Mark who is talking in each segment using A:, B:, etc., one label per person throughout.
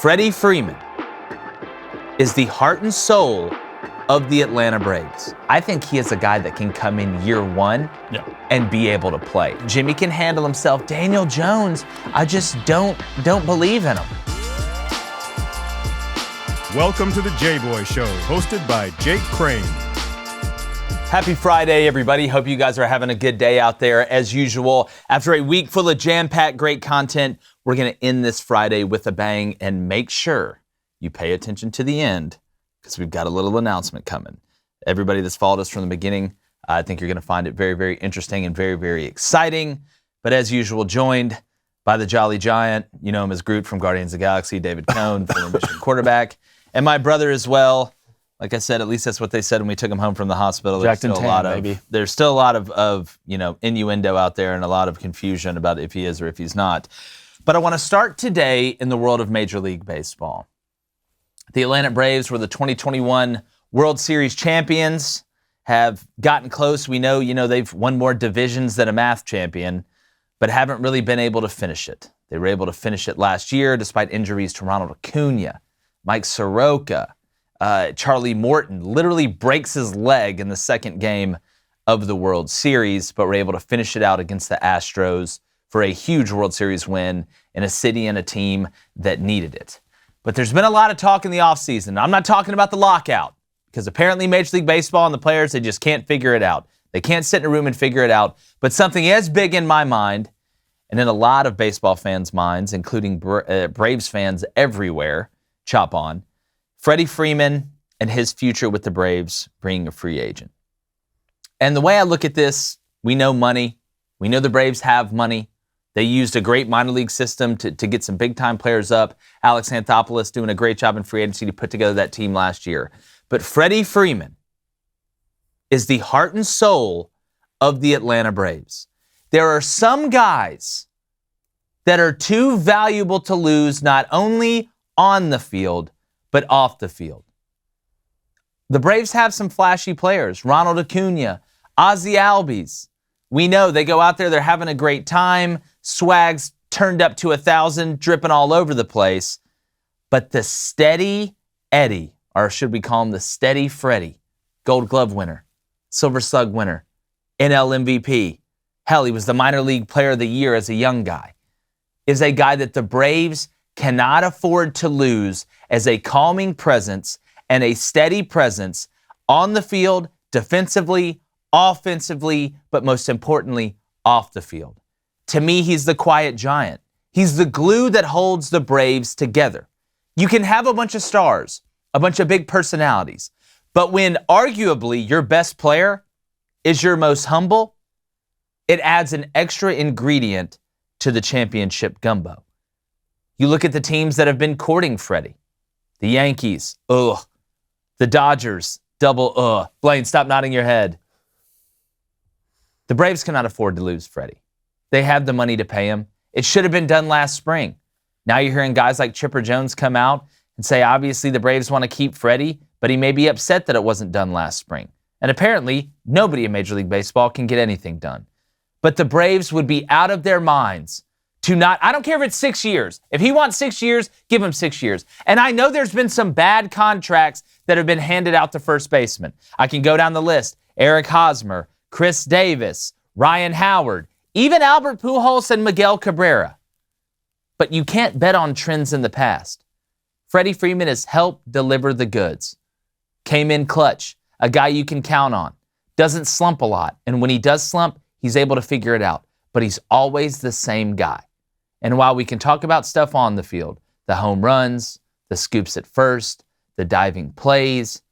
A: Freddie Freeman is the heart and soul of the Atlanta Braves. I think he is a guy that can come in year one and be able to play. Jimmy can handle himself. Daniel Jones, I just don't believe in him.
B: Welcome to the J-Boy Show, hosted by Jake Crane.
A: Happy Friday, everybody. Hope you guys are having a good day out there. As usual, after a week full of jam-packed great content, we're going to end this Friday with a bang, and make sure you pay attention to the end because we've got a little announcement coming. Everybody that's followed us from the beginning, I think you're going to find it very, very interesting and very, very exciting. But as usual, joined by the Jolly Giant. You know him as Groot from Guardians of the Galaxy, David Cohn, former Michigan quarterback, and my brother as well. Like I said, at least that's what they said when we took him home from the hospital. There's still a lot of innuendo out there and a lot of confusion about if he is or if he's not. But I want to start today in the world of Major League Baseball. The Atlanta Braves were the 2021 World Series champions, have gotten close. We know, they've won more divisions than a math champion, but haven't really been able to finish it. They were able to finish it last year despite injuries to Ronald Acuna, Mike Soroka. Charlie Morton literally breaks his leg in the second game of the World Series, but were able to finish it out against the Astros for a huge World Series win in a city and a team that needed it. But there's been a lot of talk in the offseason. I'm not talking about the lockout, because apparently Major League Baseball and the players, they just can't figure it out. They can't sit in a room and figure it out. But something as big in my mind, and in a lot of baseball fans' minds, including Braves fans everywhere, chop on, Freddie Freeman and his future with the Braves being a free agent. And the way I look at this, we know money. We know the Braves have money. They used a great minor league system to get some big-time players up. Alex Anthopoulos doing a great job in free agency to put together that team last year. But Freddie Freeman is the heart and soul of the Atlanta Braves. There are some guys that are too valuable to lose, not only on the field, but off the field. The Braves have some flashy players. Ronald Acuna, Ozzie Albies. We know they go out there, they're having a great time. Swag's turned up to 1,000, dripping all over the place. But the steady Eddie, or should we call him the steady Freddie, Gold Glove winner, Silver Slug winner, NL MVP. Hell, he was the minor league player of the year as a young guy. Is a guy that the Braves cannot afford to lose as a calming presence and a steady presence on the field, defensively, offensively, but most importantly, off the field. To me, he's the quiet giant. He's the glue that holds the Braves together. You can have a bunch of stars, a bunch of big personalities, but when arguably your best player is your most humble, it adds an extra ingredient to the championship gumbo. You look at the teams that have been courting Freddie. The Yankees, ugh. The Dodgers, double ugh. Blaine, stop nodding your head. The Braves cannot afford to lose Freddie. They have the money to pay him. It should have been done last spring. Now you're hearing guys like Chipper Jones come out and say, obviously the Braves want to keep Freddie, but he may be upset that it wasn't done last spring. And apparently, nobody in Major League Baseball can get anything done. But the Braves would be out of their minds to not, I don't care if it's 6 years. If he wants 6 years, give him 6 years. And I know there's been some bad contracts that have been handed out to first basemen. I can go down the list. Eric Hosmer, Chris Davis, Ryan Howard, even Albert Pujols and Miguel Cabrera. But you can't bet on trends in the past. Freddie Freeman has helped deliver the goods. Came in clutch, a guy you can count on. Doesn't slump a lot. And when he does slump, he's able to figure it out. But he's always the same guy. And while we can talk about stuff on the field, the home runs, the scoops at first, the diving plays,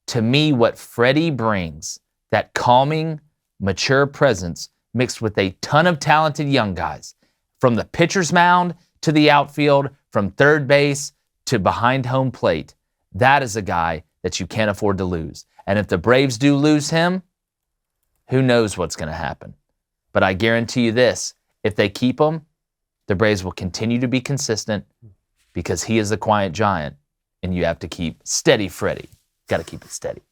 A: to me, what Freddie brings, that calming, mature presence mixed with a ton of talented young guys, from the pitcher's mound to the outfield, from third base to behind home plate, that is a guy that you can't afford to lose. And if the Braves do lose him, who knows what's going to happen. But I guarantee you this, if they keep him, the Braves will continue to be consistent because he is the quiet giant, and you have to keep steady Freddie. Got to keep it steady.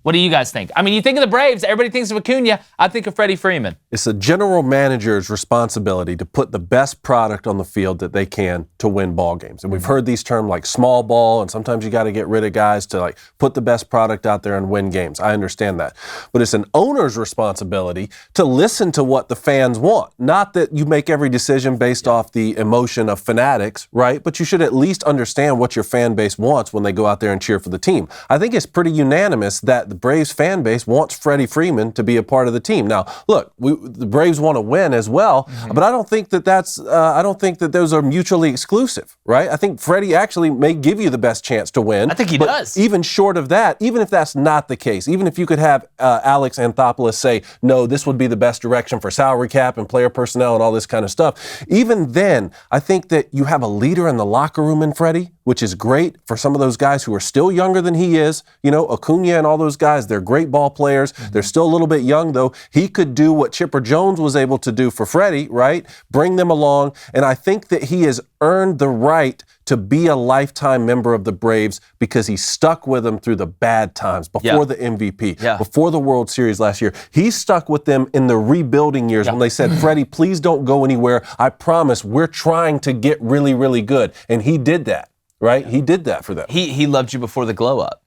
A: What do you guys think? I mean, you think of the Braves, everybody thinks of Acuna. I think of Freddie Freeman.
C: It's a general manager's responsibility to put the best product on the field that they can to win ball games. And we've heard these terms like small ball, and sometimes you got to get rid of guys to like put the best product out there and win games. I understand that. But it's an owner's responsibility to listen to what the fans want. Not that you make every decision based off the emotion of fanatics, right? But you should at least understand what your fan base wants when they go out there and cheer for the team. I think it's pretty unanimous that the Braves fan base wants Freddie Freeman to be a part of the team. Now, look, the Braves want to win as well, but I don't think that those are mutually exclusive, right? I think Freddie actually may give you the best chance to win.
A: I think he does.
C: Even short of that, even if that's not the case, even if you could have Alex Anthopoulos say, no, this would be the best direction for salary cap and player personnel and all this kind of stuff, even then, I think that you have a leader in the locker room in Freddie, which is great for some of those guys who are still younger than he is. You know, Acuna and all those guys, they're great ball players. They're still a little bit young, though. He could do what Chipper Jones was able to do for Freddie, right? Bring them along. And I think that he has earned the right to be a lifetime member of the Braves because he stuck with them through the bad times, before the MVP, before the World Series last year. He stuck with them in the rebuilding years when they said, Freddie, please don't go anywhere. I promise we're trying to get really, really good. And he did that. Right? He did that for them.
A: He loved you before the glow up.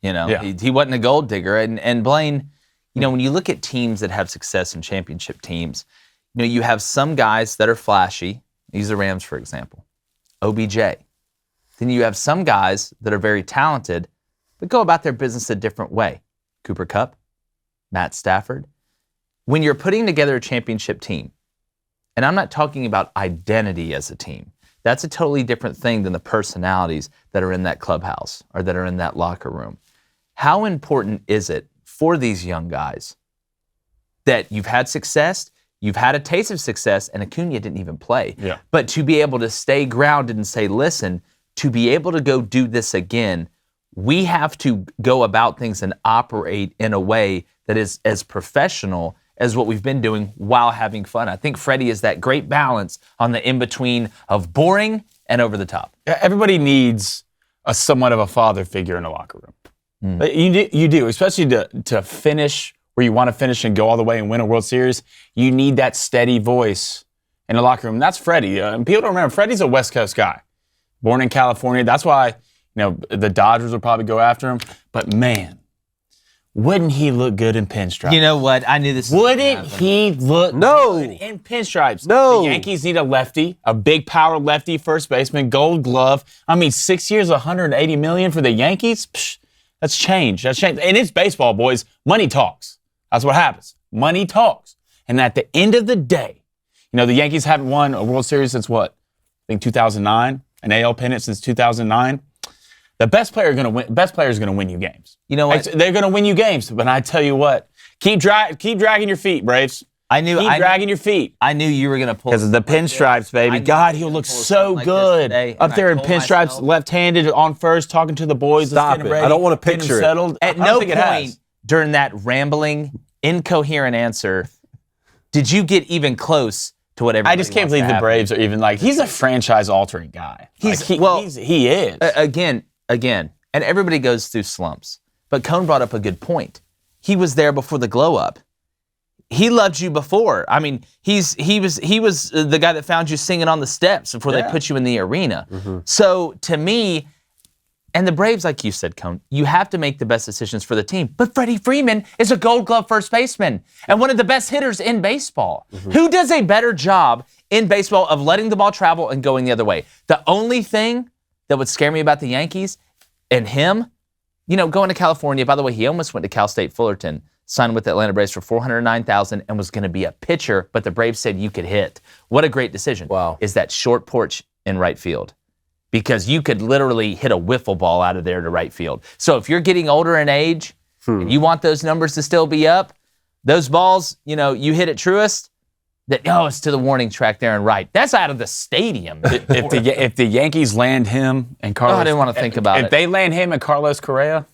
A: You know, he wasn't a gold digger. And Blaine, you know, when you look at teams that have success in championship teams, you know, you have some guys that are flashy. Use the Rams, for example. OBJ. Then you have some guys that are very talented, but go about their business a different way. Cooper Kupp, Matt Stafford. When you're putting together a championship team, and I'm not talking about identity as a team, that's a totally different thing than the personalities that are in that clubhouse or that are in that locker room. How important is it for these young guys that you've had success, you've had a taste of success, and Acuna didn't even play, but to be able to stay grounded and say, listen, to be able to go do this again, we have to go about things and operate in a way that is as professional as what we've been doing while having fun. I think Freddie is that great balance on the in-between of boring and over the top.
D: Everybody needs a somewhat of a father figure in a locker room. You do, especially to finish where you want to finish and go all the way and win a World Series. You need that steady voice in the locker room. And that's Freddie. And people don't remember, Freddie's a West Coast guy, born in California. That's why, you know, the Dodgers will probably go after him. But man, wouldn't he look good in pinstripes?
A: You know what? I knew this.
D: Wouldn't he look good in pinstripes?
C: No.
D: The Yankees need a lefty, a big power lefty, first baseman, gold glove. I mean, 6 years, $180 million for the Yankees? Psh, that's change. That's change. And it's baseball, boys. Money talks. That's what happens. Money talks. And at the end of the day, you know, the Yankees haven't won a World Series since what? I think 2009. An AL pennant since 2009. The best player is going to win you games.
A: You know what?
D: They're going to win you games. But I tell you what, keep dragging your feet, Braves. Keep dragging your feet.
A: I knew you were going to pull.
D: Because of the pinstripes, baby. God, he'll look so good. Up there in pinstripes, left-handed on first, talking to the boys.
C: Stop it. I don't want to picture it.
A: At no point during that rambling, incoherent answer did you get even close to what everybody
D: I just can't believe the Braves are even like, he's a franchise-altering guy. He is.
A: Again, and everybody goes through slumps. But Cone brought up a good point. He was there before the glow up. He loved you before. I mean, he was the guy that found you singing on the steps before they put you in the arena. So to me, and the Braves, like you said, Cone, you have to make the best decisions for the team. But Freddie Freeman is a Gold Glove first baseman and one of the best hitters in baseball. Who does a better job in baseball of letting the ball travel and going the other way? The only thing that would scare me about the Yankees and him, you know, going to California. By the way, he almost went to Cal State Fullerton, signed with the Atlanta Braves for $409,000 and was going to be a pitcher, but the Braves said you could hit. What a great decision.
C: Wow.
A: Is that short porch in right field. Because you could literally hit a wiffle ball out of there to right field. So if you're getting older in age and you want those numbers to still be up, those balls, you know, you hit at Truist, it's to the warning track there and right. That's out of the stadium.
D: If the Yankees land him and Carlos...
A: I didn't want to think about it.
D: If they land him and Carlos Correa...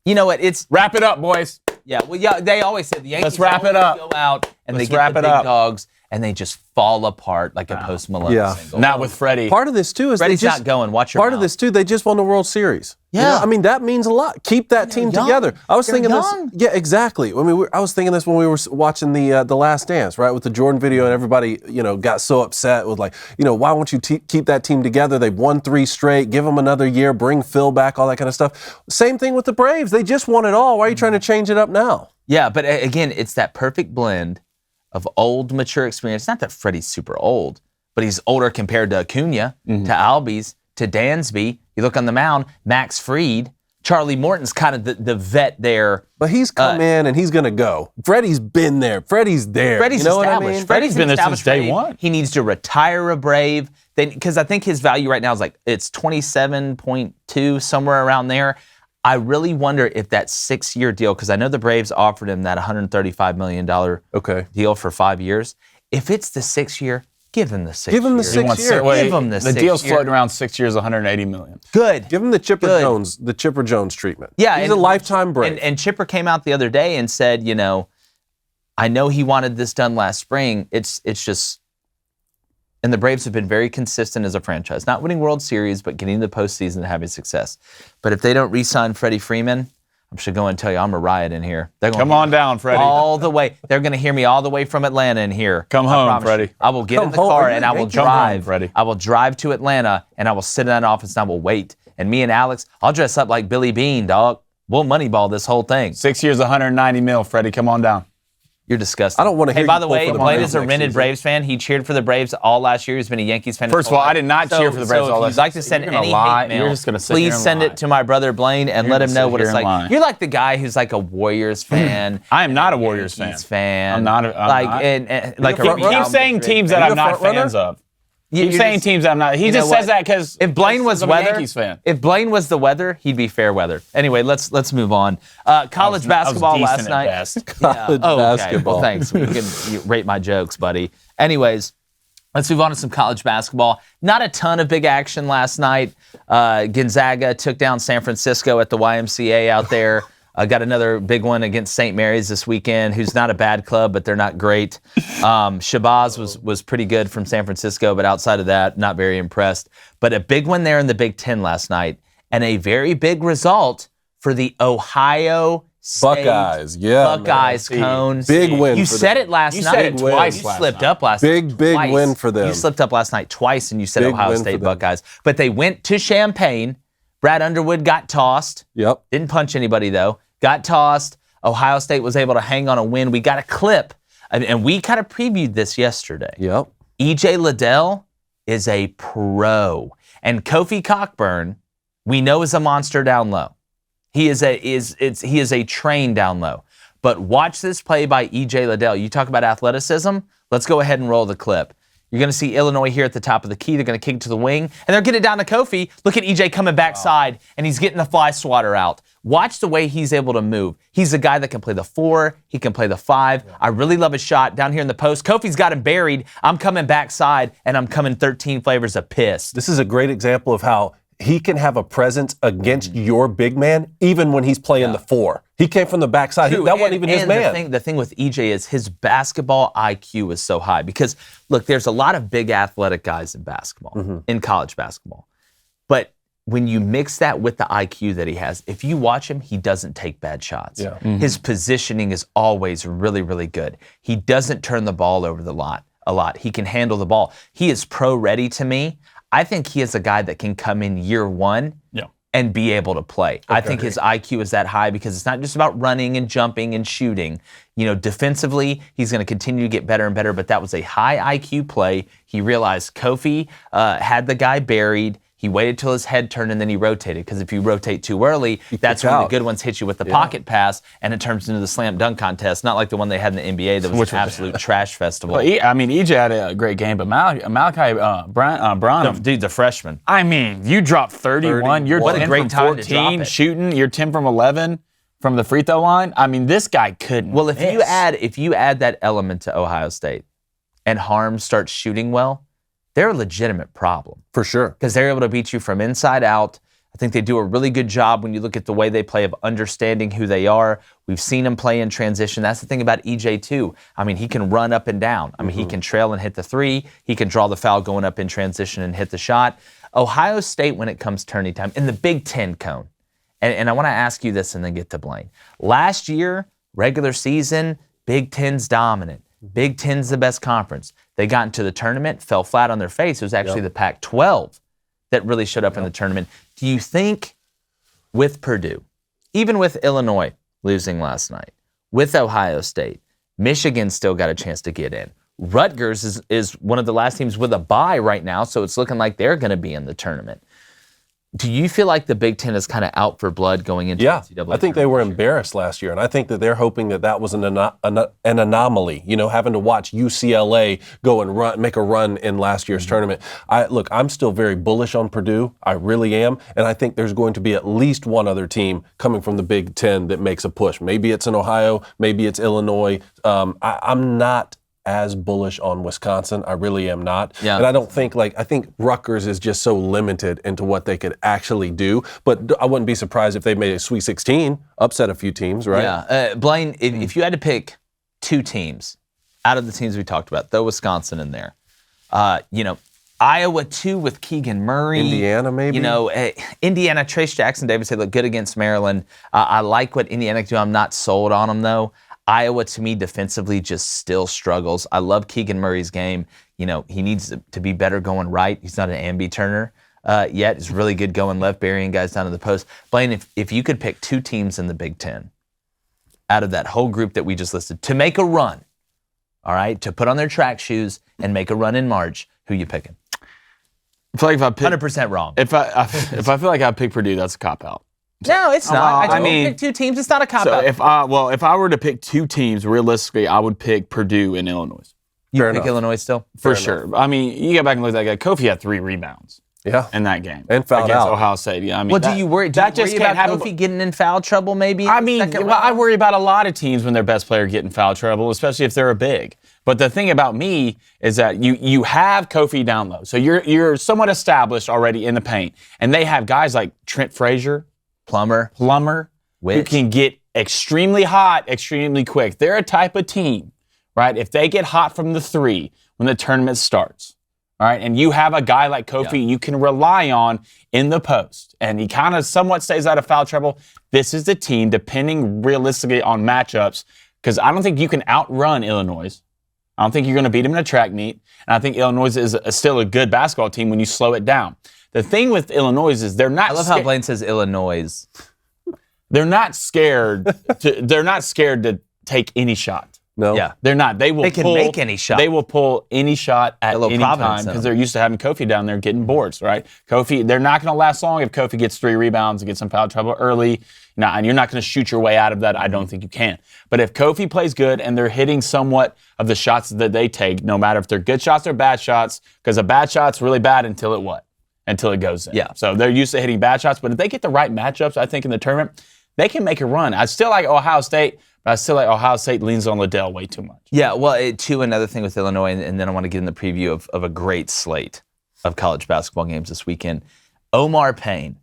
A: You know what? It's...
D: Wrap it up, boys.
A: Yeah, well, they always said the Yankees
D: Let's wrap it up.
A: Go out and
D: Let's
A: they get the big dogs and they just fall apart like a Post Malone single.
D: Not with Freddie.
C: Part of this, too, is
A: Freddie's not going. Watch your
C: Part
A: mouth.
C: of this, too, they just won the World Series.
A: Yeah.
C: You know, I mean, that means a lot. Keep that team
A: young.
C: together. I was
A: They're
C: thinking
A: young.
C: this. Yeah, exactly. I mean, I was thinking this when we were watching the Last Dance, right, with the Jordan video, and everybody, got so upset with why won't you keep that team together? They've won 3 straight. Give them another year. Bring Phil back. All that kind of stuff. Same thing with the Braves. They just won it all. Why are you trying to change it up now?
A: Yeah, but again, it's that perfect blend of old, mature experience. Not that Freddie's super old, but he's older compared to Acuna, to Albies, to Dansby. You look on the mound, Max Fried. Charlie Morton's kind of the vet there.
C: But he's come in and he's going to go. Freddie's been there. Freddie's there.
A: Freddie's
C: you know
A: established.
C: What I mean?
D: Freddie's been there since day
A: Brave.
D: one.
A: He needs to retire a Brave. Because I think his value right now is it's 27.2, somewhere around there. I really wonder if that 6-year deal, because I know the Braves offered him that $135 million deal for 5 years. If it's the 6-year, give him the 6 years.
C: Give him the 6 years.
A: Give him the 6
D: The deal's
A: year.
D: floating around 6 years, $180 million.
A: Good.
C: Give him the Chipper Jones treatment.
A: Yeah,
C: he's a lifetime Brave.
A: And Chipper came out the other day and said, I know he wanted this done last spring. It's just, and the Braves have been very consistent as a franchise, not winning World Series, but getting to the postseason and having success. But if they don't re-sign Freddie Freeman, I'm just going to tell you, I'm a riot in here. They're going
D: Come on down, Freddie.
A: all the way. They're going to hear me all the way from Atlanta in here.
D: Come
A: I
D: home,
A: promise
D: Freddie.
A: you. I will get
C: Come
A: in the
C: home.
A: car
C: Are you
A: and I will
C: Yankee? Come
A: drive.
D: home, Freddie.
A: I will drive to Atlanta and I will sit in that office and I will wait. And me and Alex, I'll dress up like Billy Bean, dog. We'll moneyball this whole thing.
D: 6 years, $190 million, Freddie. Come on down.
A: You're disgusting.
C: I don't want to hear
A: Hey, by
C: you
A: the
C: pull
A: way,
C: for the
A: Blaine
C: Braves
A: is a
C: next
A: rented
C: season.
A: Braves fan. He cheered for the Braves all last year. He's been a Yankees fan. his
D: First of
A: whole
D: all, I
A: life.
D: did not cheer for the Braves
A: so
D: all
A: if
D: last
A: you'd like to
D: year.
A: send
D: You're gonna
A: any
D: lie.
A: hate mail,
D: You're just gonna sit here
A: please
D: and
A: send
D: lie.
A: it to my brother Blaine and
D: You're
A: let him
D: gonna
A: know
D: sit
A: what
D: here
A: it's
D: and
A: like.
D: lie.
A: You're like the guy who's like a Warriors fan.
D: I am not a Warriors fan.
A: Yankees fan.
D: I'm not. I'm not.
A: And like
C: You're
A: a
C: a front
D: Keep
C: runner?
D: saying teams that
C: Are you
D: I'm
C: a
D: not
C: front runner?
D: fans of.
A: You're
D: Keep saying
A: just-
D: teams that I'm not. He
A: You
D: just
A: know
D: says
A: what?
D: that because
A: If Blaine was
D: I'm a
A: weather,
D: Yankees fan.
A: if Blaine was the weather, he'd be fair weather. Anyway, let's move on. College basketball last
D: decent at
A: night.
D: best.
C: College
A: Okay.
C: basketball.
A: Well, thanks. You rate my jokes, buddy. Anyways, let's move on to some college basketball. Not a ton of big action last night. Gonzaga took down San Francisco at the YMCA out there. Got another big one against St. Mary's this weekend, who's not a bad club, but they're not great. Shabazz was pretty good from San Francisco, but outside of that, not very impressed. But a big one there in the Big Ten last night, and a very big result for the Ohio State
C: Buckeyes, yeah,
A: Buckeyes, Cone.
C: Big win
A: You
C: for
A: said
C: them.
A: it last
D: You
A: night.
D: said it twice
A: You
D: last
A: slipped
D: night.
A: up last night.
C: Big
A: Twice.
C: win for them.
A: You slipped up last night twice, and you said
C: Big
A: Ohio
C: win for
A: State
C: them.
A: Buckeyes. But they went to Champaign. Brad Underwood got tossed.
C: Yep.
A: Didn't punch anybody, though. Got tossed. Ohio State was able to hang on a win. We got a clip, and we kind of previewed this yesterday.
C: Yep.
A: EJ Liddell is a pro. And Kofi Cockburn, we know, is a monster down low. He is a train down low. But watch this play by EJ Liddell. You talk about athleticism. Let's go ahead and roll the clip. You're going to see Illinois here at the top of the key. They're going to kick to the wing, and they're getting it down to Kofi. Look at EJ coming backside, and he's getting the fly swatter out. Watch the way he's able to move. He's a guy that can play the 4. He can play the 5. I really love his shot down here in the post. Kofi's got him buried. I'm coming backside, and I'm coming 13 flavors of piss.
C: This is a great example of how he can have a presence against your big man, even when he's playing the 4. He came from the backside. That wasn't even his man.
A: The thing with EJ is his basketball IQ is so high because, look, there's a lot of big athletic guys in basketball, in college basketball. But when you mix that with the IQ that he has, if you watch him, he doesn't take bad shots.
C: Yeah.
A: His positioning is always really, really good. He doesn't turn the ball over a lot. He can handle the ball. He is pro-ready to me. I think he is a guy that can come in year one and be able to play. I think his IQ is that high because it's not just about running and jumping and shooting. Defensively, he's going to continue to get better and better, but that was a high IQ play. He realized Kofi had the guy buried. He waited till his head turned and then he rotated, because if you rotate too early, that's when the good ones hit you with the pocket pass and it turns into the slam dunk contest, not like the one they had in the NBA that was an absolute trash festival.
D: Well, EJ had a great game, but Malachi Branham,
A: Dude, the freshman.
D: I mean, you dropped 31. You're
A: What a
D: 10
A: great
D: from
A: time to drop
D: 14
A: it.
D: shooting. You're 10 from 11 from the free throw line. I mean, this guy couldn't.
A: Well, if
D: miss.
A: you add that element to Ohio State and Harms starts shooting well, they're a legitimate problem.
C: For sure.
A: Because they're able to beat you from inside out. I think they do a really good job when you look at the way they play of understanding who they are. We've seen him play in transition. That's the thing about EJ too. I mean, he can run up and down. I mean, he can trail and hit the three. He can draw the foul going up in transition and hit the shot. Ohio State, when it comes turning time, in the Big Ten cone, and I want to ask you this and then get to Blaine. Last year, regular season, Big Ten's dominant. Big Ten's the best conference. They got into the tournament, fell flat on their face. It was actually the Pac-12 that really showed up in the tournament. Do you think with Purdue, even with Illinois losing last night, with Ohio State, Michigan still got a chance to get in? Rutgers is one of the last teams with a bye right now, so it's looking like they're going to be in the tournament. Do you feel like the Big Ten is kind of out for blood going into NCAA?
C: I think they were embarrassed last year, and I think that they're hoping that was an anomaly. You know, having to watch UCLA go and make a run in last year's tournament. I'm still very bullish on Purdue. I really am, and I think there's going to be at least one other team coming from the Big Ten that makes a push. Maybe it's in Ohio, maybe it's Illinois. I'm not as bullish on Wisconsin. I really am not. Yeah. And I don't think I think Rutgers is just so limited into what they could actually do. But I wouldn't be surprised if they made a Sweet 16, upset a few teams, right?
A: Yeah. Blaine, if you had to pick two teams out of the teams we talked about, throw Wisconsin in there. Iowa too with Keegan Murray.
C: Indiana maybe?
A: Indiana, Trace Jackson Davis, they look good against Maryland. I like what Indiana can do. I'm not sold on them though. Iowa, to me, defensively just still struggles. I love Keegan Murray's game. He needs to be better going right. He's not an ambi turner yet. He's really good going left, burying guys down to the post. Blaine, if you could pick two teams in the Big Ten out of that whole group that we just listed to make a run, all right, to put on their track shoes and make a run in March, who you picking?
D: I feel like if I pick
A: 100% wrong.
D: If I feel like I pick Purdue, that's a cop-out.
A: No, it's not. I mean, pick two teams. It's not a cop-out.
D: So if I were to pick two teams, realistically, I would pick Purdue and Illinois.
A: You pick Illinois still?
D: For sure. I mean, you get back and look at that guy. Kofi had 3 rebounds.
C: Yeah.
D: In that game.
C: And fouled
D: against
C: out.
D: Ohio State. Yeah, I mean,
A: well, do you worry about Kofi getting in foul trouble maybe?
D: I mean, I worry about a lot of teams when their best player get in foul trouble, especially if they're a big. But the thing about me is that you have Kofi down low. So you're somewhat established already in the paint. And they have guys like Trent Frazier, Plummer, who can get extremely hot, extremely quick. They're a type of team, right? If they get hot from the 3 when the tournament starts, all right, and you have a guy like Kofi you can rely on in the post, and he kind of somewhat stays out of foul trouble, this is the team, depending realistically on matchups, because I don't think you can outrun Illinois. I don't think you're going to beat them in a track meet, and I think Illinois is still a good basketball team when you slow it down. The thing with Illinois is they're not.
A: I love how Blaine says Illinois.
D: They're not scared. They're not scared to take any shot.
C: No.
A: Yeah.
D: They're not. They
A: can make any shot.
D: They will pull any shot at any time because they're used to having Kofi down there getting boards, right? Kofi, they're not going to last long if Kofi gets 3 rebounds and gets some foul trouble early. And you're not going to shoot your way out of that. I don't think you can. But if Kofi plays good and they're hitting somewhat of the shots that they take, no matter if they're good shots or bad shots, because a bad shot's really bad until it what? Until it goes in.
A: Yeah.
D: So they're used to hitting bad shots, but if they get the right matchups, I think in the tournament, they can make a run. I still like Ohio State, but I still like Ohio State leans on Liddell way too much.
A: Yeah, well, another thing with Illinois, and then I want to get in the preview of a great slate of college basketball games this weekend. Omar Payne,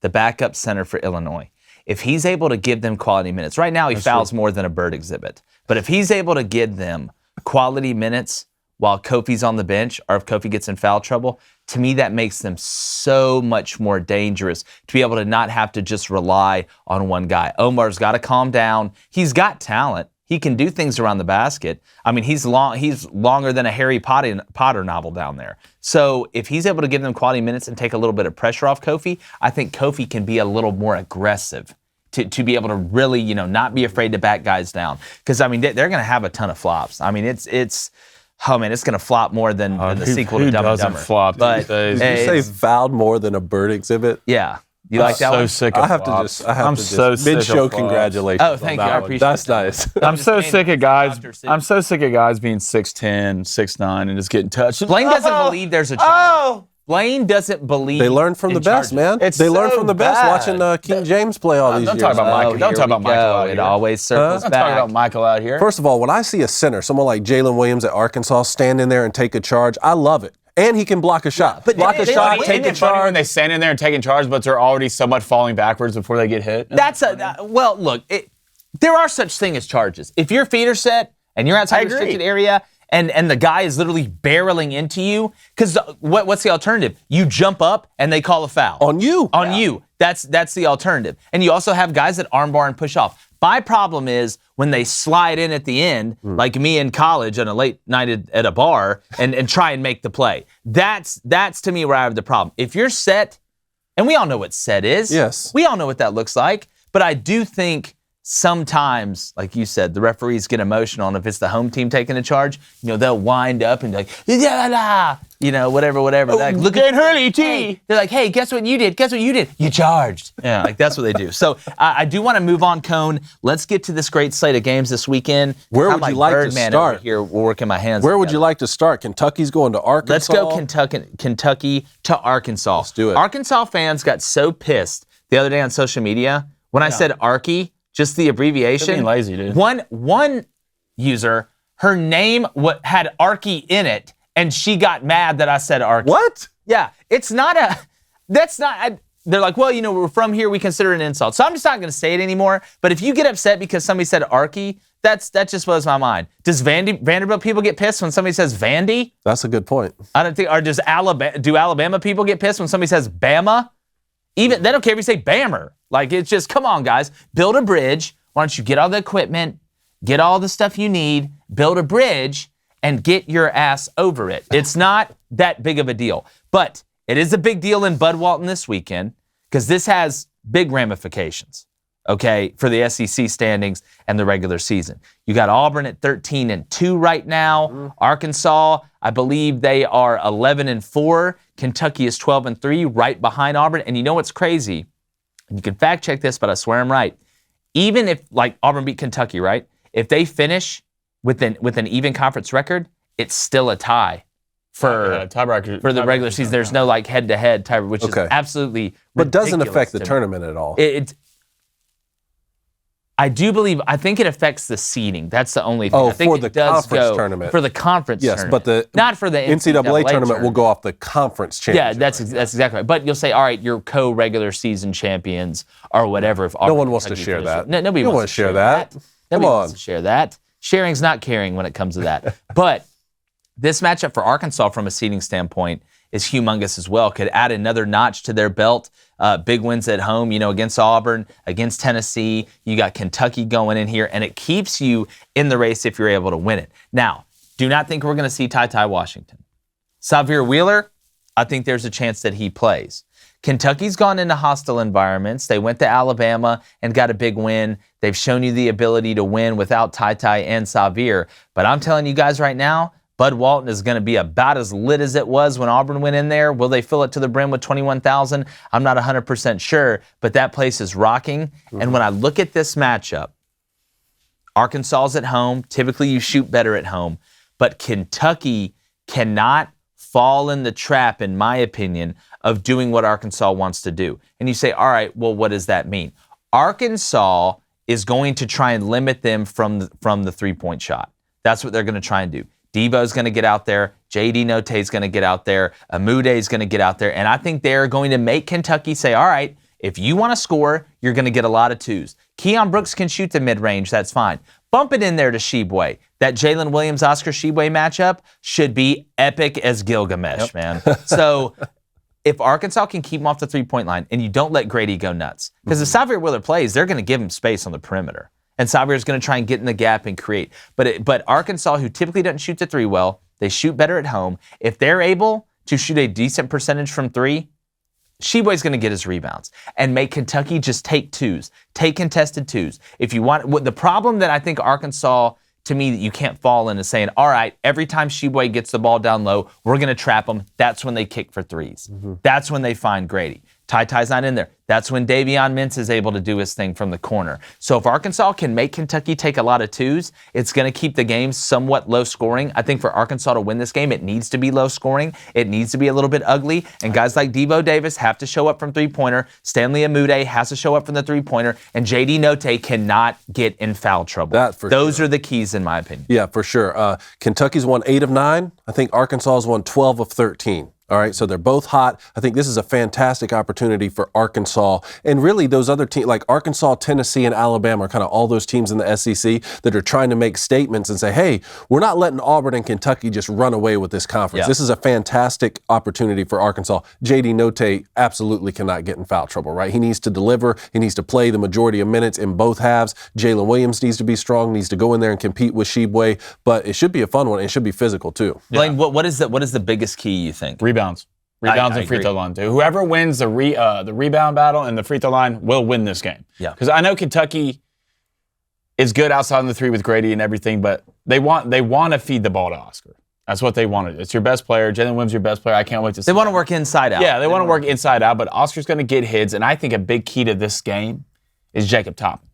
A: the backup center for Illinois. If he's able to give them quality minutes, right now he fouls more than a bird exhibit, but if he's able to give them quality minutes while Kofi's on the bench, or if Kofi gets in foul trouble, to me that makes them so much more dangerous to be able to not have to just rely on one guy. Omar's got to calm down. He's got talent. He can do things around the basket. I mean, he's longer than a Harry Potter novel down there. So if he's able to give them quality minutes and take a little bit of pressure off Kofi, I think Kofi can be a little more aggressive to be able to really, not be afraid to back guys down. Because, I mean, they're going to have a ton of flops. I mean, it's going to flop more than the sequel to Dumb and Dumber.
D: Flop
C: but did you say fouled more than a bird exhibit?
A: Yeah. You like that
D: so
A: one?
D: Sick of flops.
C: I'm so sick
D: mid-show
C: congratulations.
A: Oh, thank you. I appreciate
C: That's
A: that.
C: nice.
D: I'm so sick of guys. I'm so sick of guys being 6'10", 6'9", and just getting touched.
A: Blaine doesn't believe there's a charge. Blaine doesn't believe.
C: They learn from the best, man. They learn from the best watching King James play all these years.
D: Don't talk about Michael. Don't talk about Michael out here.
A: It always circles back.
D: Don't talk about Michael out here.
C: First of all, when I see a center, someone like Jalen Williams at Arkansas, stand in there and take a charge, I love it. and he can block a shot.
A: but
C: block a
A: they-
C: shot,
A: they-
C: take
D: Isn't
C: a
D: it funny
C: charge.
D: when they stand in there and taking charge, but they're already so much falling backwards before they get hit?
A: Well, look, there are such thing as charges. If your feet are set and you're outside the
D: agree.
A: restricted area and the guy is literally barreling into you, because what's the alternative? You jump up and they call a foul.
C: On you.
A: On you. That's the alternative. And you also have guys that armbar and push off. My problem is when they slide in at the end, like me in college on a late night at a bar, and try and make the play. That's to me where I have the problem. If you're set, and we all know what set is.
C: Yes.
A: We all know what that looks like. But I do think sometimes, like you said, the referees get emotional, and if it's the home team taking the charge, they'll wind up and be like, whatever. Like, look at
D: Hurley, T.
A: Hey, they're like, hey, guess what you did? Guess what you did? You charged. Yeah, like that's what they do. So I do want to move on, Cone. Let's get to this great slate of games this weekend.
C: Where
A: I'm
C: would you like to
A: Birdman
C: start?
A: Over here, working my hands.
C: Where would you
A: together.
C: like to start? Kentucky's going to Arkansas.
A: Let's go Kentucky to Arkansas. Let's
C: do it.
A: Arkansas fans got so pissed the other day on social media when I said Arky, just the abbreviation.
D: They're being lazy, dude.
A: One user, her name had Arky in it, and she got mad that I said Arky.
C: What?
A: Yeah, they're like, well, we're from here, we consider it an insult. So I'm just not going to say it anymore. But if you get upset because somebody said Arky, that just blows my mind. Does Vanderbilt people get pissed when somebody says Vandy?
C: That's a good point.
A: I don't think, or do Alabama people get pissed when somebody says Bama? Even, they don't care if you say Bammer. Like, it's just, come on, guys. Build a bridge. Why don't you get all the equipment, get all the stuff you need, build a bridge, and get your ass over it. It's not that big of a deal. But it is a big deal in Bud Walton this weekend because this has big ramifications, okay, for the SEC standings and the regular season. You got Auburn at 13-2 right now. Arkansas, I believe they are 11-4. Kentucky is 12-3, right behind Auburn. And you know what's crazy? And you can fact check this, but I swear I'm right. Even if, like, Auburn beat Kentucky, right? If they finish with an even conference record, it's still a tie for the regular season. There's no like head-to-head tie, which is absolutely
C: But doesn't
A: ridiculous
C: affect the
A: to me.
C: tournament at all.
A: I think it affects the seeding. That's the only thing.
C: Oh,
A: I think
C: for
A: it
C: the
A: does
C: conference
A: go
C: tournament.
A: For the conference
C: Yes,
A: tournament.
C: but
A: not for the
C: NCAA tournament will go off the conference
A: Yeah,
C: championship.
A: that's exactly right. But you'll say, all right, you're co-regular season champions or whatever. If
C: No one wants to share that.
A: Nobody
C: You
A: wants to share
C: that.
A: Nobody
C: Come
A: wants
C: on.
A: to share that. Sharing's not caring when it comes to that. But this matchup for Arkansas from a seeding standpoint is humongous as well. Could add another notch to their belt. Big wins at home, against Auburn, against Tennessee. You got Kentucky going in here, and it keeps you in the race if you're able to win it. Now, do not think we're going to see Ty Washington. Xavier Wheeler, I think there's a chance that he plays. Kentucky's gone into hostile environments. They went to Alabama and got a big win. They've shown you the ability to win without Ty and Xavier. But I'm telling you guys right now, Bud Walton is going to be about as lit as it was when Auburn went in there. Will they fill it to the brim with 21,000? I'm not 100% sure, but that place is rocking. And when I look at this matchup, Arkansas's at home. Typically, you shoot better at home. But Kentucky cannot fall in the trap, in my opinion, of doing what Arkansas wants to do. And you say, all right, well, what does that mean? Arkansas is going to try and limit them from the three-point shot. That's what they're going to try and do. Devo's going to get out there. J.D. Notae's going to get out there. Amude's going to get out there. And I think they're going to make Kentucky say, all right, if you want to score, you're going to get a lot of twos. Keon Brooks can shoot the mid-range. That's fine. Bump it in there to Sheboy. That Jalen Williams-Oscar Sheboy matchup should be epic as Gilgamesh, man. So if Arkansas can keep him off the three-point line and you don't let Grady go nuts, because if Xavier Wheeler plays, they're going to give him space on the perimeter. And Xavier's going to try and get in the gap and create. But Arkansas, who typically doesn't shoot the three well, they shoot better at home. If they're able to shoot a decent percentage from three, Sheboy's going to get his rebounds and make Kentucky just take twos, take contested twos. If you want, the problem that I think Arkansas, to me, that you can't fall in is saying, all right, every time Sheboy gets the ball down low, we're going to trap them. That's when they kick for threes. That's when they find Grady. Ty's not in there. That's when Davion Mintz is able to do his thing from the corner. So if Arkansas can make Kentucky take a lot of twos, it's going to keep the game somewhat low scoring. I think for Arkansas to win this game, it needs to be low scoring. It needs to be a little bit ugly. And guys like Devo Davis have to show up from three-pointer. Stanley Amude has to show up from the three-pointer. And J.D. Notae cannot get in foul trouble. Those are the keys, in my opinion.
C: Yeah, for sure. Kentucky's won 8 of 9. I think Arkansas has won 12 of 13. All right, so they're both hot. I think this is a fantastic opportunity for Arkansas. And really, those other teams, like Arkansas, Tennessee, and Alabama, are kind of all those teams in the SEC that are trying to make statements and say, hey, we're not letting Auburn and Kentucky just run away with this conference.
A: Yeah.
C: This is a fantastic opportunity for Arkansas. J.D. Notae absolutely cannot get in foul trouble, right? He needs to deliver. He needs to play the majority of minutes in both halves. Jalen Williams needs to be strong, needs to go in there and compete with Shibwe. But it should be a fun one. It should be physical, too.
A: Blaine, what is the biggest key, you think?
D: Rebounds and free throw line too. Whoever wins the rebound battle and the free throw line will win this game.
A: Yeah.
D: Because I know Kentucky is good outside of the three with Grady and everything, but they want to feed the ball to Oscar. That's what they want to do. It's your best player. Jalen Williams, your best player. I can't wait to see.
A: They want to work inside out.
D: Yeah, they want to work inside out, but Oscar's going to get hits, and I think a big key to this game is Jacob Toppin.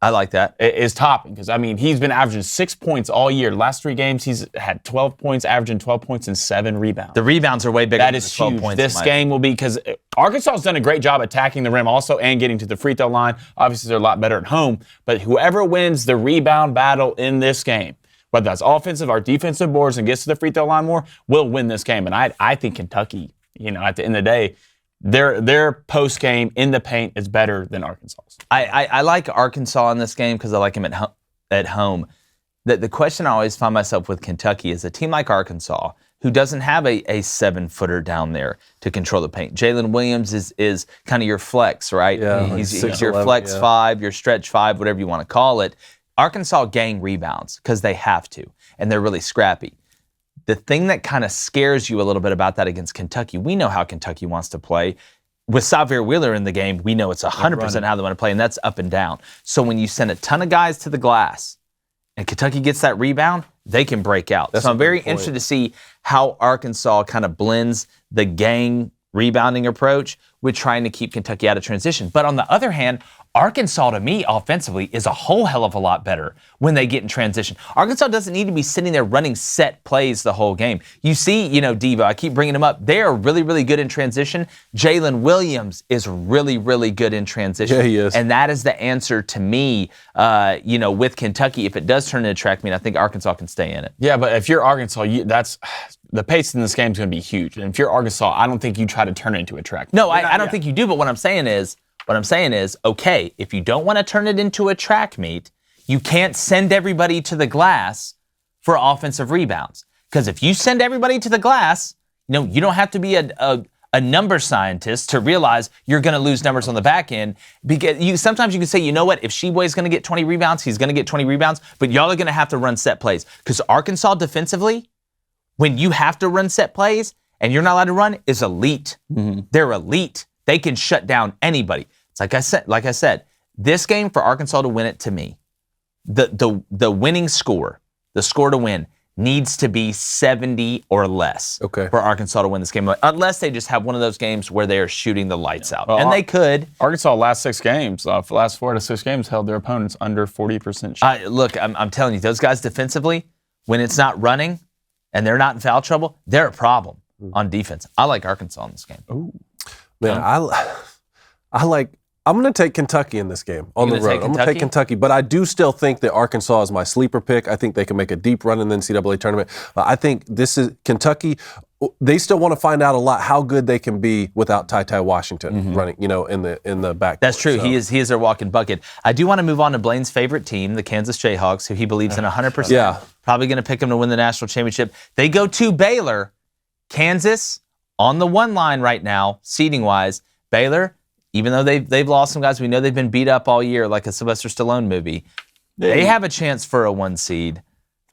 A: I like that.
D: Is Toppin, because, I mean, he's been averaging 6 points all year. Last 3 games, he's had 12 points, averaging 12 points and 7 rebounds.
A: The rebounds are way bigger
D: That
A: than
D: is
A: the 12
D: huge.
A: points.
D: This game will be, because Arkansas has done a great job attacking the rim also and getting to the free throw line. Obviously, they're a lot better at home, but whoever wins the rebound battle in this game, whether that's offensive or defensive boards and gets to the free throw line more, will win this game. And I think Kentucky, at the end of the day, their post game in the paint is better than Arkansas's.
A: I like Arkansas in this game because I like him at home. The question I always find myself with Kentucky is a team like Arkansas who doesn't have a 7-footer down there to control the paint. Jalen Williams is kind of your flex, right?
C: Yeah,
A: he's your flex 5, your stretch 5, whatever you want to call it. Arkansas gang rebounds because they have to, and they're really scrappy. The thing that kind of scares you a little bit about that against Kentucky, we know how Kentucky wants to play. With Xavier Wheeler in the game, we know it's 100% how they want to play, and that's up and down. So when you send a ton of guys to the glass and Kentucky gets that rebound, they can break out. So I'm very interested to see how Arkansas kind of blends the gang rebounding approach with trying to keep Kentucky out of transition. But on the other hand, Arkansas, to me, offensively, is a whole hell of a lot better when they get in transition. Arkansas doesn't need to be sitting there running set plays the whole game. You see, Devo, I keep bringing him up. They are really, really good in transition. Jalen Williams is really, really good in transition.
C: Yeah, he is.
A: And that is the answer to me, with Kentucky. If it does turn into a track meet, I think Arkansas can stay in it.
D: Yeah, but if you're Arkansas, the pace in this game is going to be huge. And if you're Arkansas, I don't think you try to turn it into a track meet.
A: No, I don't think you do. But what I'm saying is, okay, if you don't want to turn it into a track meet, you can't send everybody to the glass for offensive rebounds. Because if you send everybody to the glass, you don't have to be a number scientist to realize you're going to lose numbers on the back end. Because sometimes you can say, if Shibwe's going to get 20 rebounds, he's going to get 20 rebounds, but y'all are going to have to run set plays. Because Arkansas defensively, when you have to run set plays and you're not allowed to run, is elite. Mm-hmm. They're elite. They can shut down anybody. It's like I said, this game for Arkansas to win it, to me, the winning score, the score to win, needs to be 70 or less for Arkansas to win this game, unless they just have one of those games where they are shooting the lights out. Well, and they could.
D: Arkansas last 6 games, last 4 to 6 games, held their opponents under 40% shot.
A: Look, I'm telling you, those guys defensively, when it's not running and they're not in foul trouble, they're a problem on defense. I like Arkansas in this game.
C: Ooh. Man, I'm going to take Kentucky in this game on the road. I'm going to take Kentucky, but I do still think that Arkansas is my sleeper pick. I think they can make a deep run in the NCAA tournament. I think this is Kentucky. They still want to find out a lot how good they can be without Ty Washington running, in the back.
A: That's true. So. He is their walking bucket. I do want to move on to Blaine's favorite team, the Kansas Jayhawks, who he believes in 100%.
C: Yeah.
A: Probably going to pick them to win the national championship. They go to Baylor. Kansas on the 1 line right now, seeding-wise. Baylor, even though they've lost some guys, we know they've been beat up all year like a Sylvester Stallone movie. They have a chance for a 1 seed.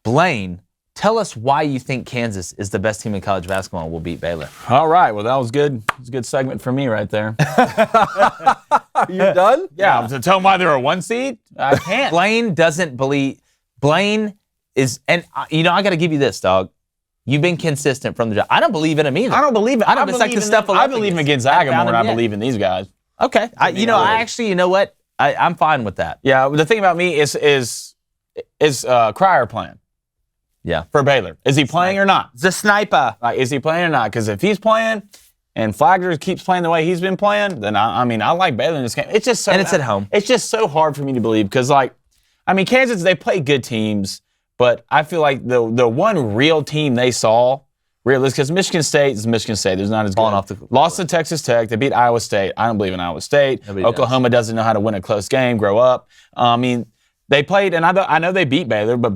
A: Blaine, tell us why you think Kansas is the best team in college basketball and will beat Baylor.
D: All right. Well, that was good. It was a good segment for me right there.
C: You done?
D: Yeah. To tell them why they're a 1 seed? I can't.
A: Blaine doesn't believe. Blaine is, and I got to give you this, dog. You've been consistent from the jump. I don't believe in him either.
D: I don't believe it.
A: I don't believe
D: the
A: stuff.
D: I believe in Gonzaga more than I believe in these guys.
A: Okay. You know what? I'm fine with that.
D: Yeah. The thing about me is Cryer playing?
A: Yeah.
D: For Baylor, is he playing or not?
A: The sniper.
D: Is he playing or not? Because if he's playing and Flagler keeps playing the way he's been playing, then I like Baylor in this game. It's just so,
A: and it's at home.
D: It's just so hard for me to believe because Kansas, they play good teams, but I feel like the one real team they saw. Realistic, because Michigan State is Michigan State. There's not as good. Lost to Texas Tech. They beat Iowa State. I don't believe in Iowa State. Oklahoma doesn't know how to win a close game. Grow up. They played, and I know they beat Baylor, but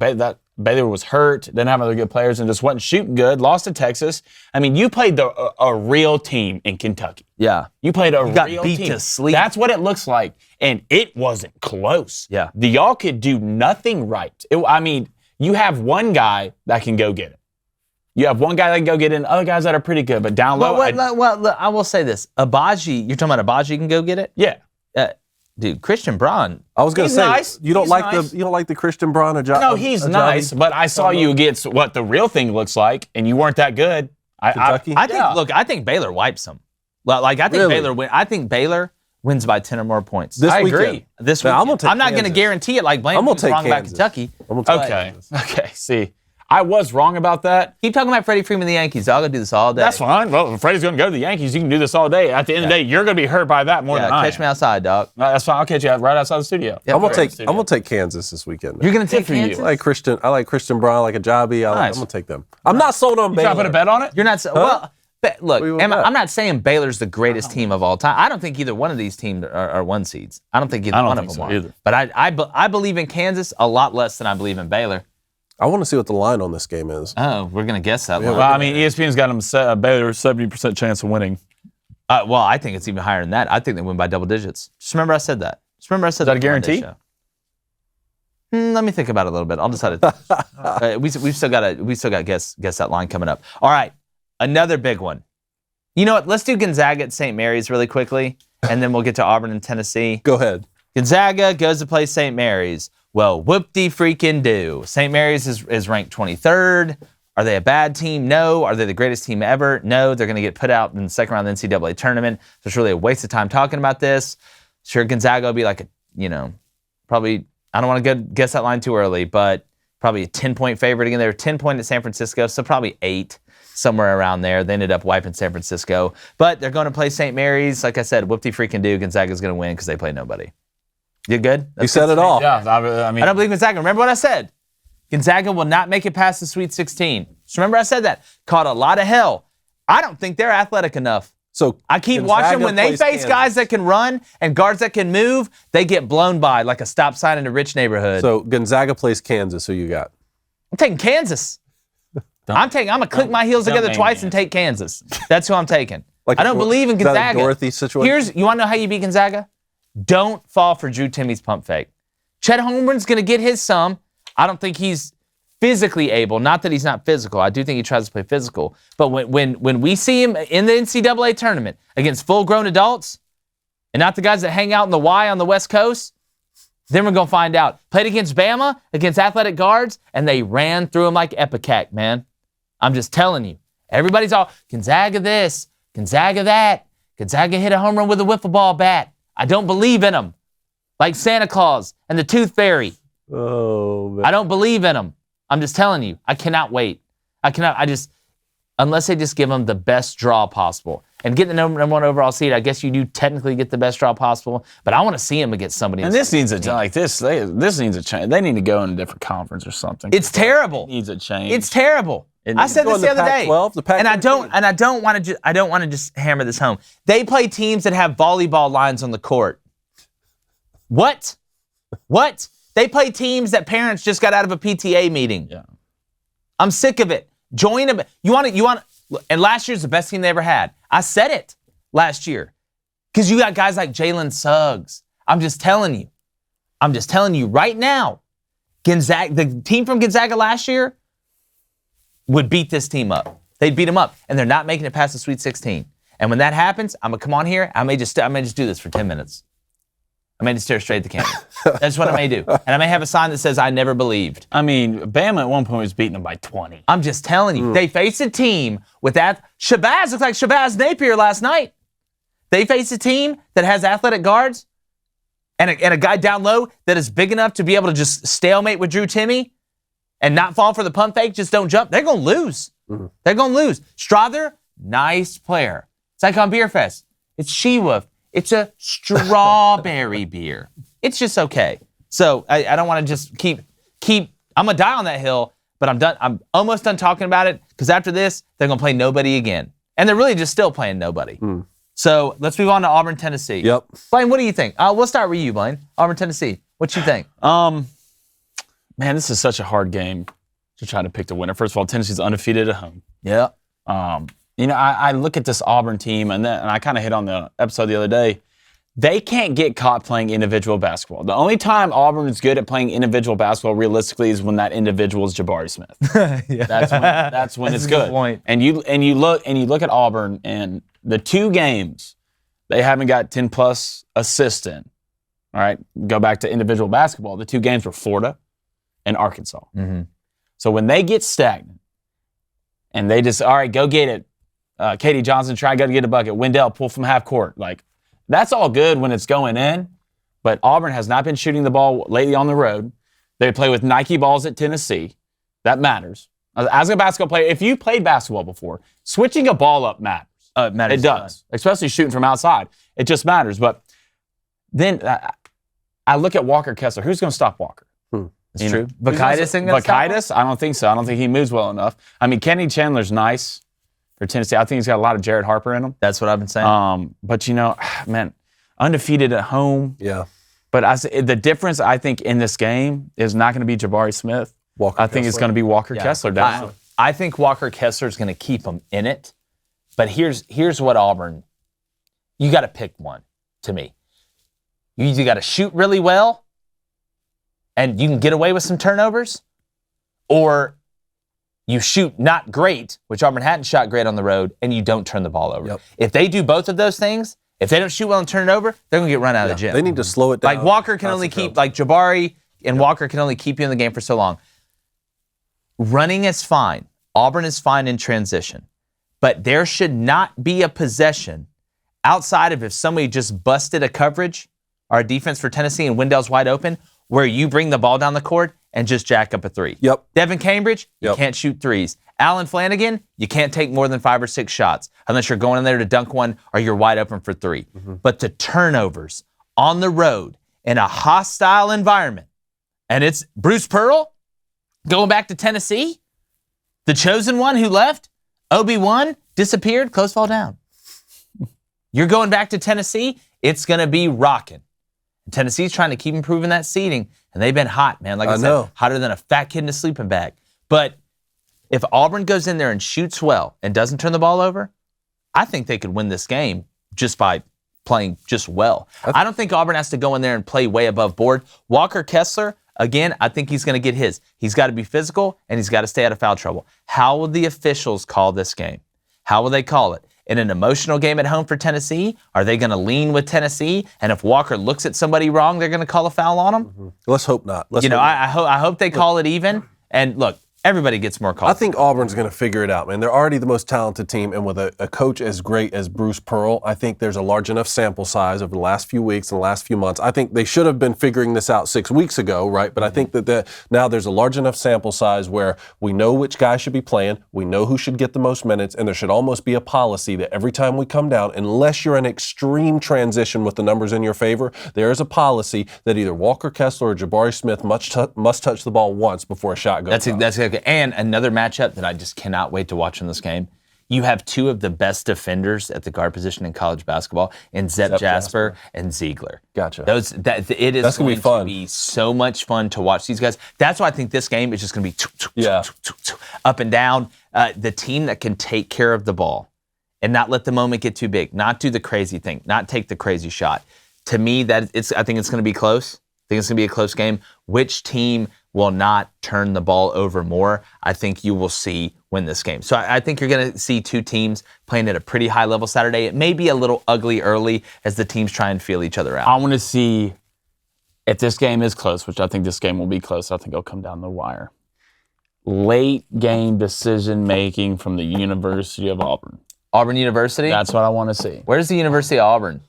D: Baylor was hurt. Didn't have other good players, and just wasn't shooting good. Lost to Texas. You played a real team in Kentucky.
A: Yeah,
D: you played a real team.
A: Got beat to sleep.
D: That's what it looks like, and it wasn't close.
A: Yeah,
D: y'all could do nothing right. You have one guy that can go get it. You have one guy that can go get in, other guys that are pretty good, but down low.
A: Well, I will say this. Abaji, you're talking about Abaji can go get it?
D: Yeah.
A: Dude, Christian Braun.
C: I was going to say,
D: nice.
C: You don't like the Christian Braun Ajayi?
D: No, he's nice, but I saw you against what the real thing looks like, and you weren't that good.
C: Kentucky?
A: I think Baylor wipes them. I think Baylor wins by 10 or more points.
D: I agree.
A: This weekend. I'm not going to guarantee it like Blaine was wrong about Kentucky.
D: Okay. See. I was wrong about that.
A: Keep talking about Freddie Freeman and the Yankees. I'll go do this all day.
D: That's fine. Well, if Freddie's going to go to the Yankees, you can do this all day. At the end of the day, you're going to be hurt by that more than I am.
A: Catch me outside, dog.
D: That's fine. I'll catch you right outside the studio.
C: I'm gonna take Kansas this weekend.
A: You're going to take Kansas?
C: I like Christian Braun, like Ajayi. I'm going to take them. I'm not sold on Baylor.
D: You trying to put a bet on it?
A: You're not. Well, look, I'm not saying Baylor's the greatest team of all time. I don't think either one of these teams are one seeds. I don't think either one of them are. Either. But I believe in Kansas a lot less than I believe in Baylor.
C: I want to see what the line on this game is.
A: Oh, we're going to guess that line.
D: Well, ESPN's got them Baylor 70% chance of winning.
A: Well, I think it's even higher than that. I think they win by double digits. Just remember I said that. Is that
D: a guarantee?
A: Let me think about it a little bit. I'll decide it. We've still got to guess that line coming up. All right, another big one. You know what? Let's do Gonzaga at St. Mary's really quickly, and then we'll get to Auburn and Tennessee.
C: Go ahead.
A: Gonzaga goes to play St. Mary's. Well, whoop-de-freaking-do. St. Mary's is ranked 23rd. Are they a bad team? No. Are they the greatest team ever? No. They're going to get put out in the second round of the NCAA tournament. So it's really a waste of time talking about this. Sure, Gonzaga will be like probably, I don't want to guess that line too early, but probably a 10-point favorite again. They were 10-point at San Francisco, so probably 8, somewhere around there. They ended up wiping San Francisco. But they're going to play St. Mary's. Like I said, whoop-de-freaking-do. Gonzaga's going to win because they play nobody. You good?
C: You said it all.
D: Yeah,
A: I don't believe Gonzaga. Remember what I said? Gonzaga will not make it past the Sweet 16. So remember I said that. Caught a lot of hell. I don't think they're athletic enough.
C: So
A: I keep watching when they face guys that can run and guards that can move, they get blown by like a stop sign in a rich neighborhood.
C: So Gonzaga plays Kansas. Who you got?
A: I'm taking Kansas. I'm going to click my heels together twice and take Kansas. That's who I'm taking. I don't believe in Gonzaga.
C: Is that a Dorothy situation?
A: You want to know how you beat Gonzaga? Don't fall for Drew Timmy's pump fake. Chet Holmgren's going to get his some. I don't think he's physically able. Not that he's not physical. I do think he tries to play physical. But when we see him in the NCAA tournament against full-grown adults and not the guys that hang out in the Y on the West Coast, then we're going to find out. Played against Bama, against athletic guards, and they ran through him like Epicac, man. I'm just telling you. Everybody's all, Gonzaga this, Gonzaga that. Gonzaga hit a home run with a wiffle ball bat. I don't believe in them. Like Santa Claus and the Tooth Fairy.
C: Oh, man.
A: I don't believe in them. I'm just telling you. I cannot wait. Unless they just give them the best draw possible. And get the number one overall seed, I guess you do technically get the best draw possible, but I want to see them against somebody.
D: And this needs a this needs a change. They need to go in a different conference or something.
A: It's terrible.
D: It needs a change.
A: It's terrible. I said this the other day.
C: And
A: I don't want to just hammer this home. They play teams that have volleyball lines on the court. What? They play teams that parents just got out of a PTA meeting.
D: Yeah.
A: I'm sick of it. Join them. You want and last year's the best team they ever had. I said it last year. Because you got guys like Jalen Suggs. I'm just telling you right now, Gonzaga, the team from Gonzaga last year would beat this team up. They'd beat them up, and they're not making it past the Sweet 16. And when that happens, I'm gonna come on here. I may just do this for 10 minutes. I may just stare straight at the camera. That's what I may do. And I may have a sign that says, I never believed.
D: I mean, Bama at one point was beating them by 20.
A: I'm just telling you. They faced a team with that. Shabazz looked like Shabazz Napier last night. They faced a team that has athletic guards and a guy down low that is big enough to be able to just stalemate with Drew Timme and not fall for the pump fake, just don't jump. They're going to lose. They're going to lose. Strother, nice player. It's like on Beer Fest. It's She-Wolf. It's a strawberry beer. It's just okay. So I don't want to just keep. I'm going to die on that hill, but I'm done. I'm almost done talking about it because after this, they're going to play nobody again. And they're really just still playing nobody. So let's move on to Auburn, Tennessee.
C: Yep.
A: Blaine, what do you think? We'll start with you, Blaine. Auburn, Tennessee. What you think?
D: Man, this is such a hard game to try to pick the winner. First of all, Tennessee's undefeated at home.
A: Yeah.
D: I look at this Auburn team, and I kind of hit on the episode the other day. They can't get caught playing individual basketball. The only time Auburn is good at playing individual basketball realistically is when that individual is Jabari Smith. Yeah. That's when it's good.
A: Point.
D: And you look at Auburn and the 2 games they haven't got 10+ assists in. All right, go back to individual basketball. The 2 games were Florida and Arkansas. So when they get stagnant and they just, all right, go get it. Katie Johnson, go to get a bucket. Wendell, pull from half court. Like, that's all good when it's going in, but Auburn has not been shooting the ball lately on the road. They play with Nike balls at Tennessee. That matters. As a basketball player, if you played basketball before, switching a ball up matters.
A: It
D: does, especially shooting from outside. It just matters. But then I look at Walker Kessler. Who's going to stop Walker?
A: That's true. Bacchitis isn't going to stop him?
D: I don't think so. I don't think he moves well enough. I mean, Kenny Chandler's nice for Tennessee. I think he's got a lot of Jared Harper in him.
A: That's what I've been saying.
D: But, man, undefeated at home.
C: Yeah.
D: But the difference, I think, in this game is not going to be Jabari Smith. I think it's going to be Walker Kessler down.
A: I think Walker Kessler is going to keep him in it. But here's what Auburn, you got to pick one to me. You either got to shoot really well and you can get away with some turnovers, or you shoot not great, which Auburn hadn't shot great on the road, and you don't turn the ball over.
C: Yep.
A: If they do both of those things, if they don't shoot well and turn it over, they're going to get run out of the gym.
C: They need to slow it down.
A: Like Walker can only keep, like Jabari and Walker can only keep you in the game for so long. Running is fine. Auburn is fine in transition. But there should not be a possession outside of if somebody just busted a coverage or a defense for Tennessee and Wendell's wide open where you bring the ball down the court and just jack up a 3.
C: Yep.
A: Devin Cambridge, you can't shoot 3s. Alan Flanagan, you can't take more than 5 or 6 shots unless you're going in there to dunk one or you're wide open for 3. But the turnovers on the road in a hostile environment, and it's Bruce Pearl going back to Tennessee, the chosen one who left, Obi-Wan disappeared, close fall down. You're going back to Tennessee, it's going to be rocking. Tennessee's trying to keep improving that seeding, and they've been hot, man. Like I said, hotter than a fat kid in a sleeping bag. But if Auburn goes in there and shoots well and doesn't turn the ball over, I think they could win this game just by playing just well. I don't think Auburn has to go in there and play way above board. Walker Kessler, again, I think he's going to get his. He's got to be physical, and he's got to stay out of foul trouble. How will the officials call this game? How will they call it? In an emotional game at home for Tennessee? Are they going to lean with Tennessee? And if Walker looks at somebody wrong, they're going to call a foul on him?
C: Let's hope not.
A: I hope they call it even. And look, everybody gets more calls.
C: I think Auburn's going to figure it out, man. They're already the most talented team, and with a coach as great as Bruce Pearl, I think there's a large enough sample size over the last few weeks and the last few months. I think they should have been figuring this out 6 weeks ago, right? But I think that now there's a large enough sample size where we know which guy should be playing, we know who should get the most minutes, and there should almost be a policy that every time we come down, unless you're in extreme transition with the numbers in your favor, there is a policy that either Walker Kessler or Jabari Smith must touch the ball once before a shot goes up.
A: That's okay. And another matchup that I just cannot wait to watch in this game. You have 2 of the best defenders at the guard position in college basketball in Zep Jasper and Ziegler.
C: Gotcha.
A: It is
C: That's
A: going
C: be fun.
A: to be so much fun to watch these guys. That's why I think this game is just going to be up and down. The team that can take care of the ball and not let the moment get too big, not do the crazy thing, not take the crazy shot. To me, I think it's going to be close. I think it's going to be a close game. Which team will not turn the ball over more, I think you will see win this game. So I think you're going to see 2 teams playing at a pretty high level Saturday. It may be a little ugly early as the teams try and feel each other out.
D: I want to see If this game is close, which I think this game will be close, I think it'll come down the wire. Late game decision making from the University of Auburn.
A: Auburn University?
D: That's what I want to see.
A: Where's the University of Auburn?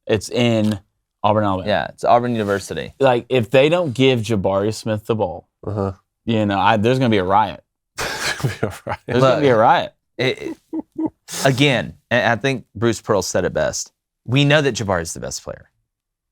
D: It's in Auburn, Alabama.
A: Yeah, it's Auburn University.
D: Like, if they don't give Jabari Smith the ball, there's going to be a riot. There's going to be a riot.
A: Again, and I think Bruce Pearl said it best. We know that Jabari's the best player.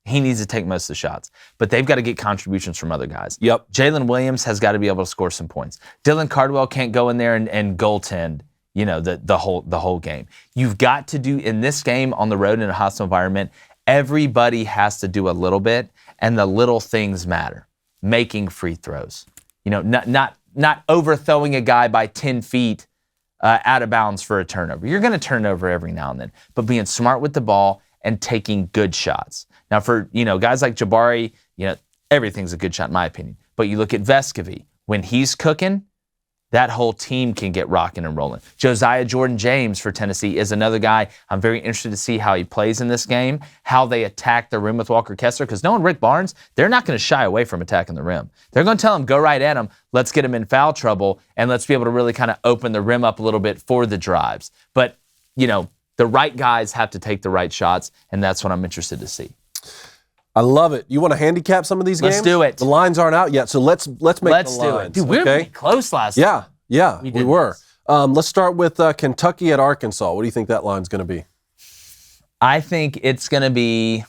A: He needs to take most of the shots, but they've got to get contributions from other guys.
C: Yep.
A: Jalen Williams has got to be able to score some points. Dylan Cardwell can't go in there and goaltend, the whole game. You've got to do, in this game on the road in a hostile environment, everybody has to do a little bit, and the little things matter. Making free throws. Not overthrowing a guy by 10 feet out of bounds for a turnover. You're going to turn over every now and then, but being smart with the ball and taking good shots. Now, for guys like Jabari, everything's a good shot in my opinion. But you look at Vescovy, when he's cooking, that whole team can get rocking and rolling. Josiah Jordan-James for Tennessee is another guy. I'm very interested to see how he plays in this game, how they attack the rim with Walker Kessler, because knowing Rick Barnes, they're not going to shy away from attacking the rim. They're going to tell him, go right at him, let's get him in foul trouble, and let's be able to really kind of open the rim up a little bit for the drives. But, the right guys have to take the right shots, and that's what I'm interested to see.
C: I love it. You want to handicap some of these games?
A: Let's do it.
C: The lines aren't out yet, so let's make the lines.
A: Do it. Dude, we were pretty close last time.
C: Yeah, we were. Let's start with Kentucky at Arkansas. What do you think that line's going to be?
A: I think it's going to be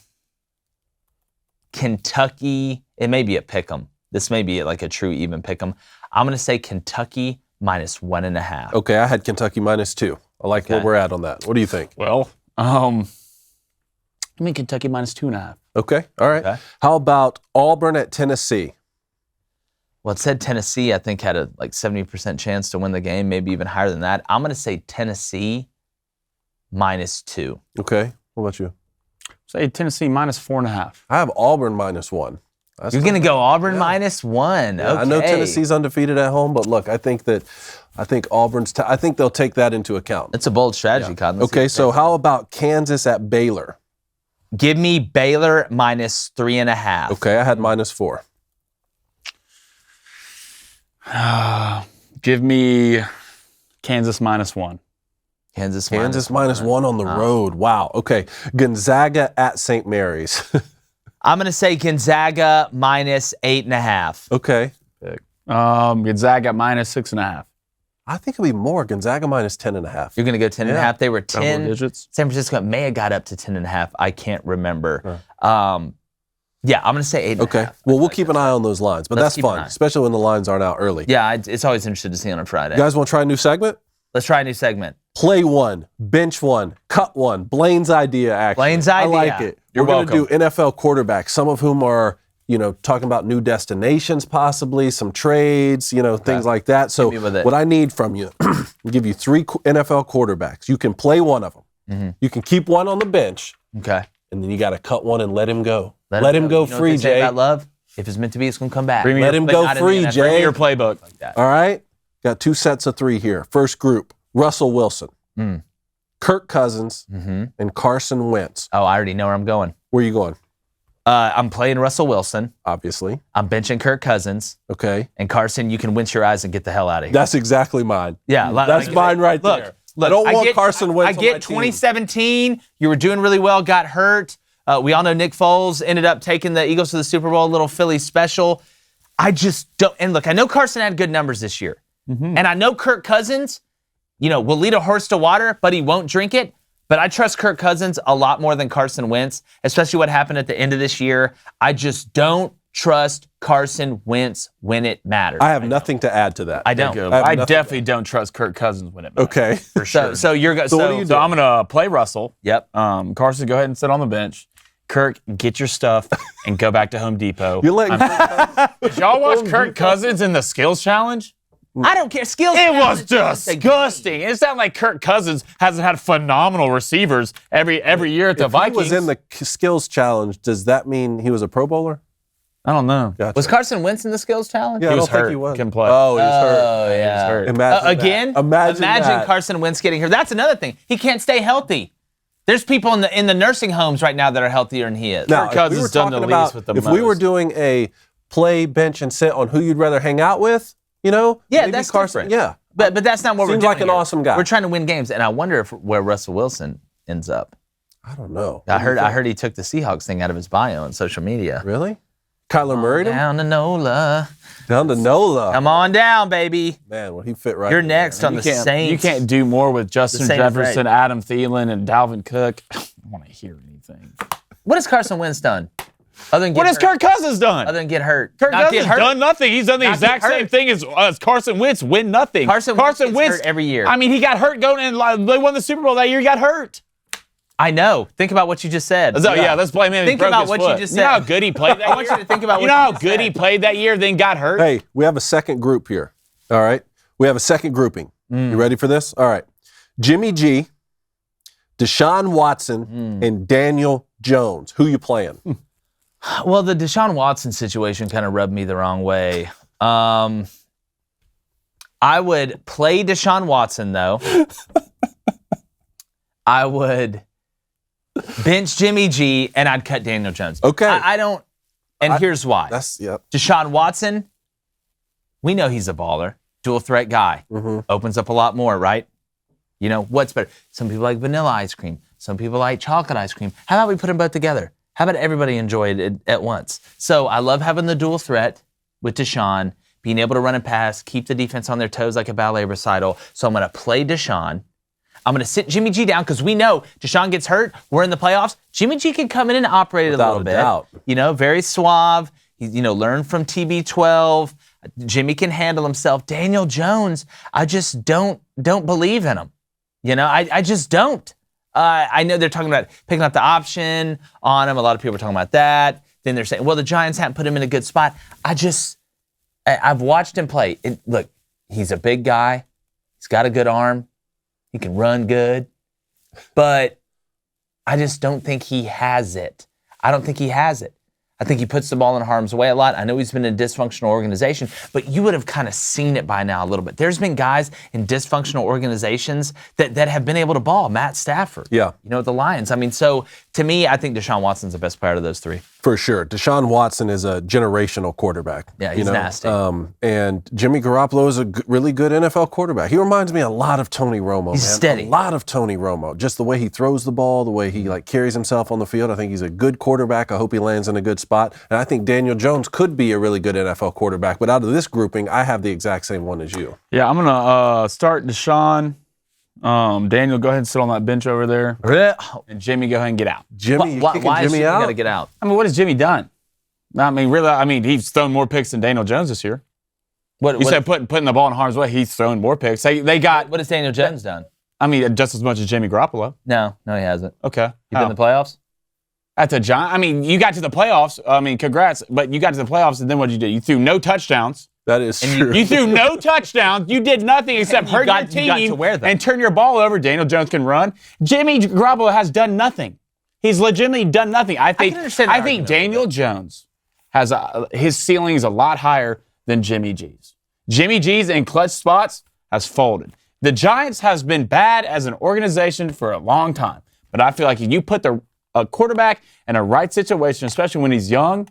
A: Kentucky. It may be a pick'em. This may be like a true even pick'em. I'm going to say Kentucky -1.5.
C: Okay, I had Kentucky -2. I like where we're at on that. What do you think?
D: Well, Kentucky -2.5.
C: Okay, all right.
A: Okay.
C: How about Auburn at Tennessee?
A: Well, it said Tennessee, I think, had a 70% chance to win the game, maybe even higher than that. I'm going to say Tennessee -2.
C: Okay, what about you?
D: Say Tennessee -4.5.
C: I have Auburn -1.
A: You're going to go Auburn -1.
C: Yeah,
A: Okay.
C: I know Tennessee's undefeated at home, but look, I think Auburn's. I think they'll take that into account.
A: It's a bold strategy, Cotton. Let's see
C: Okay,
A: what
C: so
A: they do.
C: how about Kansas at Baylor?
A: Give me Baylor -3.5.
C: Okay, I had -4.
D: Give me Kansas -1.
A: Kansas
C: -1 on the road. Wow. Okay, Gonzaga at St. Mary's.
A: I'm going to say Gonzaga -8.5.
C: Okay.
D: Gonzaga -6.5.
C: I think it'll be more. Gonzaga -10.5.
A: You're going to go 10.5. They were 10.
D: Double digits.
A: San Francisco may have got up to 10.5. I can't remember. Yeah, I'm going to say 8.5.
C: Okay. Well, we'll keep an eye on those lines, but
A: Let's
C: that's
A: keep an
C: fun,
A: eye.
C: especially when the lines aren't out early.
A: Yeah, it's always interesting to see on a Friday.
C: You guys want to try a new segment?
A: Let's try a new segment.
C: Play one, bench one, cut one. Blaine's idea, actually.
A: Blaine's
C: I
A: idea.
C: like it.
D: You're
C: We're going to do
D: welcome.
C: NFL quarterbacks, some of whom are, talking about new destinations possibly, some trades, things like that. So
A: Hit me with it.
C: what I need from you, I'll give you 3 NFL quarterbacks. You can play one of them.
A: Mm-hmm.
C: You can keep one on the bench,
A: Okay.
C: and then you got to cut one and let him go. Let him go
A: You know what
C: free,
A: they say
C: Jay.
A: about love? If it's meant to be, it's going to come back.
D: Bring me
C: Let
D: your-
C: him
A: But
C: go
A: not in the
C: free,
A: NFL.
C: Jay.
D: Bring me your playbook.
A: Like that.
C: All right? Got 2 sets of 3 here. First group, Russell Wilson, Kirk Cousins, and Carson Wentz.
A: Oh, I already know where I'm going.
C: Where are you going?
A: I'm playing Russell Wilson.
C: Obviously.
A: I'm benching Kirk Cousins.
C: Okay.
A: And Carson, you can winch your eyes and get the hell out of here.
C: That's exactly mine.
A: Yeah.
C: That's mine right
A: look,
C: there.
A: Look,
C: I don't want
A: get,
C: Carson Wentz
A: I
C: on my
A: get
C: team.
A: 2017. You were doing really well, got hurt. We all know Nick Foles ended up taking the Eagles to the Super Bowl, a little Philly special. I just don't. And look, I know Carson had good numbers this year. And I know Kirk Cousins, will lead a horse to water, but he won't drink it. But I trust Kirk Cousins a lot more than Carson Wentz, especially what happened at the end of this year. I just don't trust Carson Wentz when it matters.
C: I have nothing to add to that.
A: I don't.
D: I definitely don't trust Kirk Cousins when it matters.
C: Okay.
D: For sure.
A: So you're going.
C: So what do you do?
D: So I'm going to play Russell.
A: Yep.
D: Carson, go ahead and sit on the bench. Kirk, get your stuff and go back to Home Depot.
C: You're letting
D: Did y'all watch Kirk Cousins in the skills challenge?
A: I don't care. Skills.
D: It was
A: challenge.
D: disgusting. It's not like Kirk Cousins hasn't had phenomenal receivers every year at the
C: if
D: Vikings.
C: he was in the skills challenge, does that mean he was a Pro Bowler?
D: I don't know.
C: Gotcha.
A: Was Carson Wentz in the skills challenge?
C: Yeah, I
D: He
C: don't
D: was
C: think
D: hurt.
C: he was.
D: Couldn't play.
C: Oh, he was hurt.
A: Oh, yeah.
D: hurt.
C: Imagine
A: Again?
C: that. Imagine that.
A: Carson Wentz getting here. That's another thing. He can't stay healthy. There's people in the nursing homes right now that are healthier than he is.
C: Now,
D: Kirk Cousins done the least with the
C: if
D: most.
C: we were doing a play, bench, and sit on who you'd rather hang out with,
A: yeah,
C: maybe
A: that's
C: Carson.
A: different.
C: Yeah,
A: but that's not what we're doing.
C: Seems like an
A: here.
C: awesome guy.
A: We're trying to win games, and I wonder where Russell Wilson ends up.
C: I don't know.
A: I heard he took the Seahawks thing out of his bio on social media.
C: Really? Kyler Murray?
A: Down to NOLA.
C: Down to NOLA.
A: Come on down, baby.
C: Man, well, he fit right
A: You're
C: in there.
A: next on the Saints.
D: You can't do more with Justin
A: Saints,
D: Jefferson,
A: right.
D: Adam Thielen, and Dalvin Cook. I don't want to hear anything.
A: What has Carson Wentz done? Other than
D: What has
A: hurt?
D: Kirk Cousins done?
A: Other than get hurt.
D: Kirk
A: Not
D: Cousins
A: get hurt.
D: done nothing. He's done the
A: Not
D: exact
A: get
D: same
A: hurt.
D: thing as Carson Wentz, win nothing.
A: Carson Wentz gets hurt every year.
D: I mean, he got hurt going in. They won the Super Bowl that year. He got hurt.
A: I know. Think about what you just said.
D: So, yeah, let's blame him.
A: Think
D: He broke
A: about
D: his
A: what
D: foot.
A: you just
D: You know how
A: said.
D: good he played that year?
A: I want you to think about
D: You
A: what
D: know
A: you
D: how
A: just
D: good
A: said.
D: he played that year, then got hurt?
C: Hey, we have a second group here. All right? We have a second grouping. You ready for this? All right. Jimmy G, Deshaun Watson, and Daniel Jones. Who you playing?
A: Well, the Deshaun Watson situation kind of rubbed me the wrong way. I would play Deshaun Watson, though. I would bench Jimmy G, and I'd cut Daniel Jones.
C: Okay.
A: I don't, and here's why. Deshaun Watson, we know he's a baller, dual threat guy. Opens up a lot more, right? You know, what's better? Some people like vanilla ice cream. Some people like chocolate ice cream. How about we put them both together? How about everybody enjoy it at once? So I love having the dual threat with Deshaun, being able to run and pass, keep the defense on their toes like a ballet recital. So I'm going to play Deshaun. I'm going to sit Jimmy G down because we know Deshaun gets hurt. We're in the playoffs. Jimmy G can come in and operate
C: Without
A: a little
C: a
A: bit.
C: doubt.
A: You know, very suave. Learn from TB12. Jimmy can handle himself. Daniel Jones, I just don't believe in him. I just don't. I know they're talking about picking up the option on him. A lot of people are talking about that. Then they're saying, well, the Giants haven't put him in a good spot. I've watched him play. Look, he's a big guy. He's got a good arm. He can run good. But I just don't think he has it. I don't think he has it. I think he puts the ball in harm's way a lot. I know he's been in a dysfunctional organization, but you would have kind of seen it by now a little bit. There's been guys in dysfunctional organizations that have been able to ball. Matt Stafford.
C: Yeah.
A: The Lions. I mean, so to me, I think Deshaun Watson's the best player out of those three.
C: For sure. Deshaun Watson is a generational quarterback.
A: Yeah, he's nasty.
C: And Jimmy Garoppolo is a really good NFL quarterback. He reminds me a lot of Tony Romo.
A: He's steady.
C: A lot of Tony Romo. Just the way he throws the ball, the way he carries himself on the field. I think he's a good quarterback. I hope he lands in a good spot. And I think Daniel Jones could be a really good NFL quarterback. But out of this grouping, I have the exact same one as you.
D: Yeah, I'm going to start Deshaun. Daniel, go ahead and sit on that bench over there. And Jimmy, go ahead and get out.
C: Jimmy,
A: why is
C: Jimmy
A: Jimmy
C: out?
A: got to get out?
D: I mean, what has Jimmy done? I mean, really, he's thrown more picks than Daniel Jones this year. You said putting the ball in harm's way. He's thrown more picks. They got.
A: What has Daniel Jones done?
D: I mean, just as much as Jimmy Garoppolo.
A: No, he hasn't.
D: Okay.
A: He been in the playoffs?
D: At the Giants. I mean, you got to the playoffs. I mean, congrats. But you got to the playoffs, and then what did you do? You threw no touchdowns.
C: That is true.
D: You threw no touchdowns. You did nothing except hurt your team
A: you got to wear them.
D: and turn your ball over. Daniel Jones can run. Jimmy Garoppolo has done nothing. He's legitimately done nothing. I think Daniel Jones has his ceiling is a lot higher than Jimmy G's. Jimmy G's in clutch spots has folded. The Giants has been bad as an organization for a long time. But I feel like if you put a quarterback in a right situation, especially when he's young,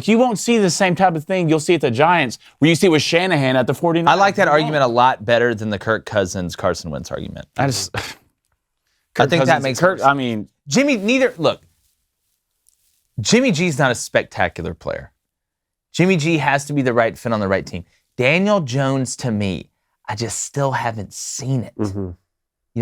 D: you won't see the same type of thing you'll see at the Giants where you see with Shanahan at the 49ers.
A: I like that argument a lot better than the Kirk Cousins, Carson Wentz argument.
D: I
A: think that makes sense. Jimmy G's not a spectacular player. Jimmy G has to be the right fit on the right team. Daniel Jones, to me, I just still haven't seen it.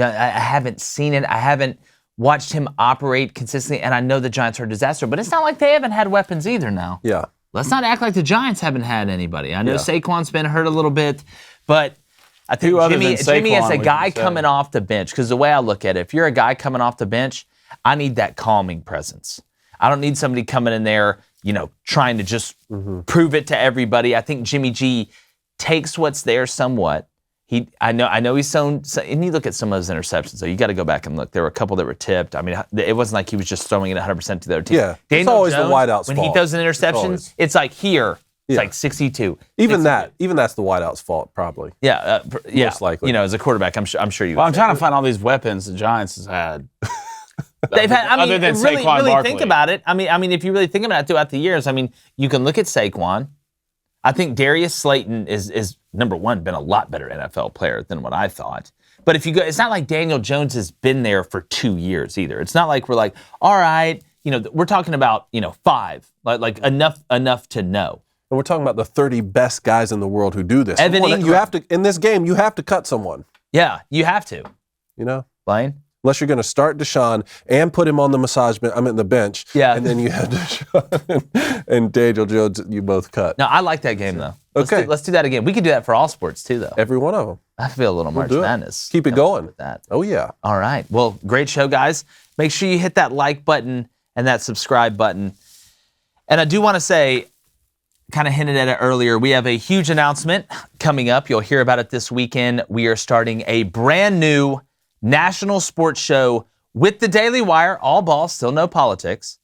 A: I haven't seen it. I haven't watched him operate consistently, and I know the Giants are a disaster, but it's not like they haven't had weapons either now.
C: Yeah.
A: Let's not act like the Giants haven't had anybody. I know Saquon's been hurt a little bit, but I think Jimmy is a guy coming off the bench, because the way I look at it, if you're a guy coming off the bench, I need that calming presence. I don't need somebody coming in there, trying to just prove it to everybody. I think Jimmy G takes what's there somewhat. I know he's thrown, and you look at some of those interceptions, so you got to go back and look. There were a couple that were tipped. I mean, it wasn't like he was just throwing it 100% to the other team.
C: Yeah,
A: Daniel
C: it's always
A: Jones,
C: the wideout's
A: when
C: fault.
A: he throws an interception, it's like here. It's like 62.
C: Even that's the wideout's fault, probably.
A: Yeah,
C: Most likely.
A: As a quarterback, I'm sure you.
D: Well, I'm trying to find all these weapons the Giants has had.
A: They've had, I mean,
D: Other than
A: really
D: Saquon Barkley.
A: think about it. I mean, if you really think about it throughout the years, I mean, you can look at Saquon. I think Darius Slayton is number one, been a lot better NFL player than what I thought. But if you go, it's not like Daniel Jones has been there for 2 years either. It's not like we're like, all right, we're talking about 5, like enough to know.
C: And we're talking about the 30 best guys in the world who do this.
A: Evan Ingram.
C: You have to, in this game, you have to cut someone.
A: Yeah, you have to.
C: Blaine? Unless you're going to start Deshaun and put him on the bench.
A: Yeah.
C: And then you have Deshaun and Daniel Jones, you both cut.
A: No, I like that game, though.
C: Okay.
A: Let's do that again. We could do that for all sports, too, though.
C: Every one of them.
A: I feel a little March Madness.
C: Keep it going.
A: With that.
C: Oh, yeah.
A: All right. Well, great show, guys. Make sure you hit that like button and that subscribe button. And I do want to say, kind of hinted at it earlier, we have a huge announcement coming up. You'll hear about it this weekend. We are starting a brand new national sports show with the Daily Wire, all ball, still no politics.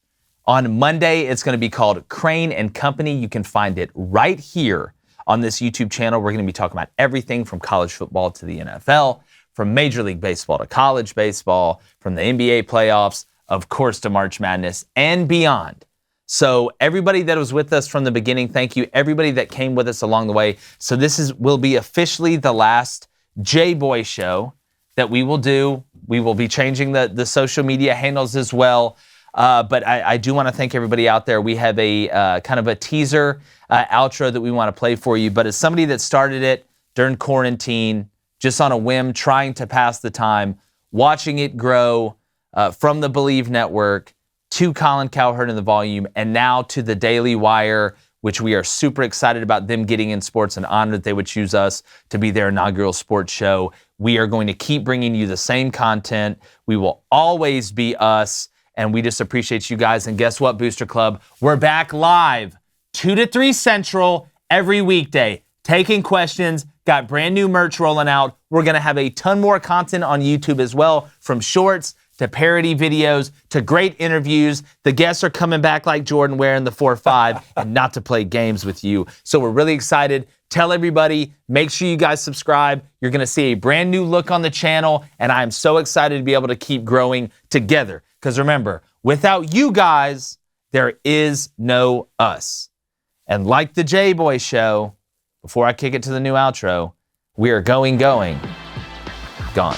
A: On Monday, it's going to be called Crane and Company. You can find it right here on this YouTube channel. We're going to be talking about everything from college football to the NFL, from Major League Baseball to college baseball, from the NBA playoffs, of course, to March Madness and beyond. So everybody that was with us from the beginning, thank you. Everybody that came with us along the way. So this will be officially the last J-Boy show that we will do. We will be changing the social media handles as well. But I do want to thank everybody out there. We have a kind of a teaser outro that we want to play for you. But as somebody that started it during quarantine, just on a whim, trying to pass the time, watching it grow from the Believe Network to Colin Cowherd and the Volume, and now to the Daily Wire, which we are super excited about them getting in sports and honored that they would choose us to be their inaugural sports show. We are going to keep bringing you the same content. We will always be us, and we just appreciate you guys. And guess what, Booster Club? We're back live 2 to 3 Central every weekday, taking questions, got brand new merch rolling out. We're going to have a ton more content on YouTube as well, from shorts to parody videos, to great interviews. The guests are coming back like Jordan wearing the 4-5 and not to play games with you. So we're really excited. Tell everybody, make sure you guys subscribe. You're going to see a brand new look on the channel, and I'm so excited to be able to keep growing together. Because remember, without you guys, there is no us. And like the J-Boy show, before I kick it to the new outro, we are going, gone.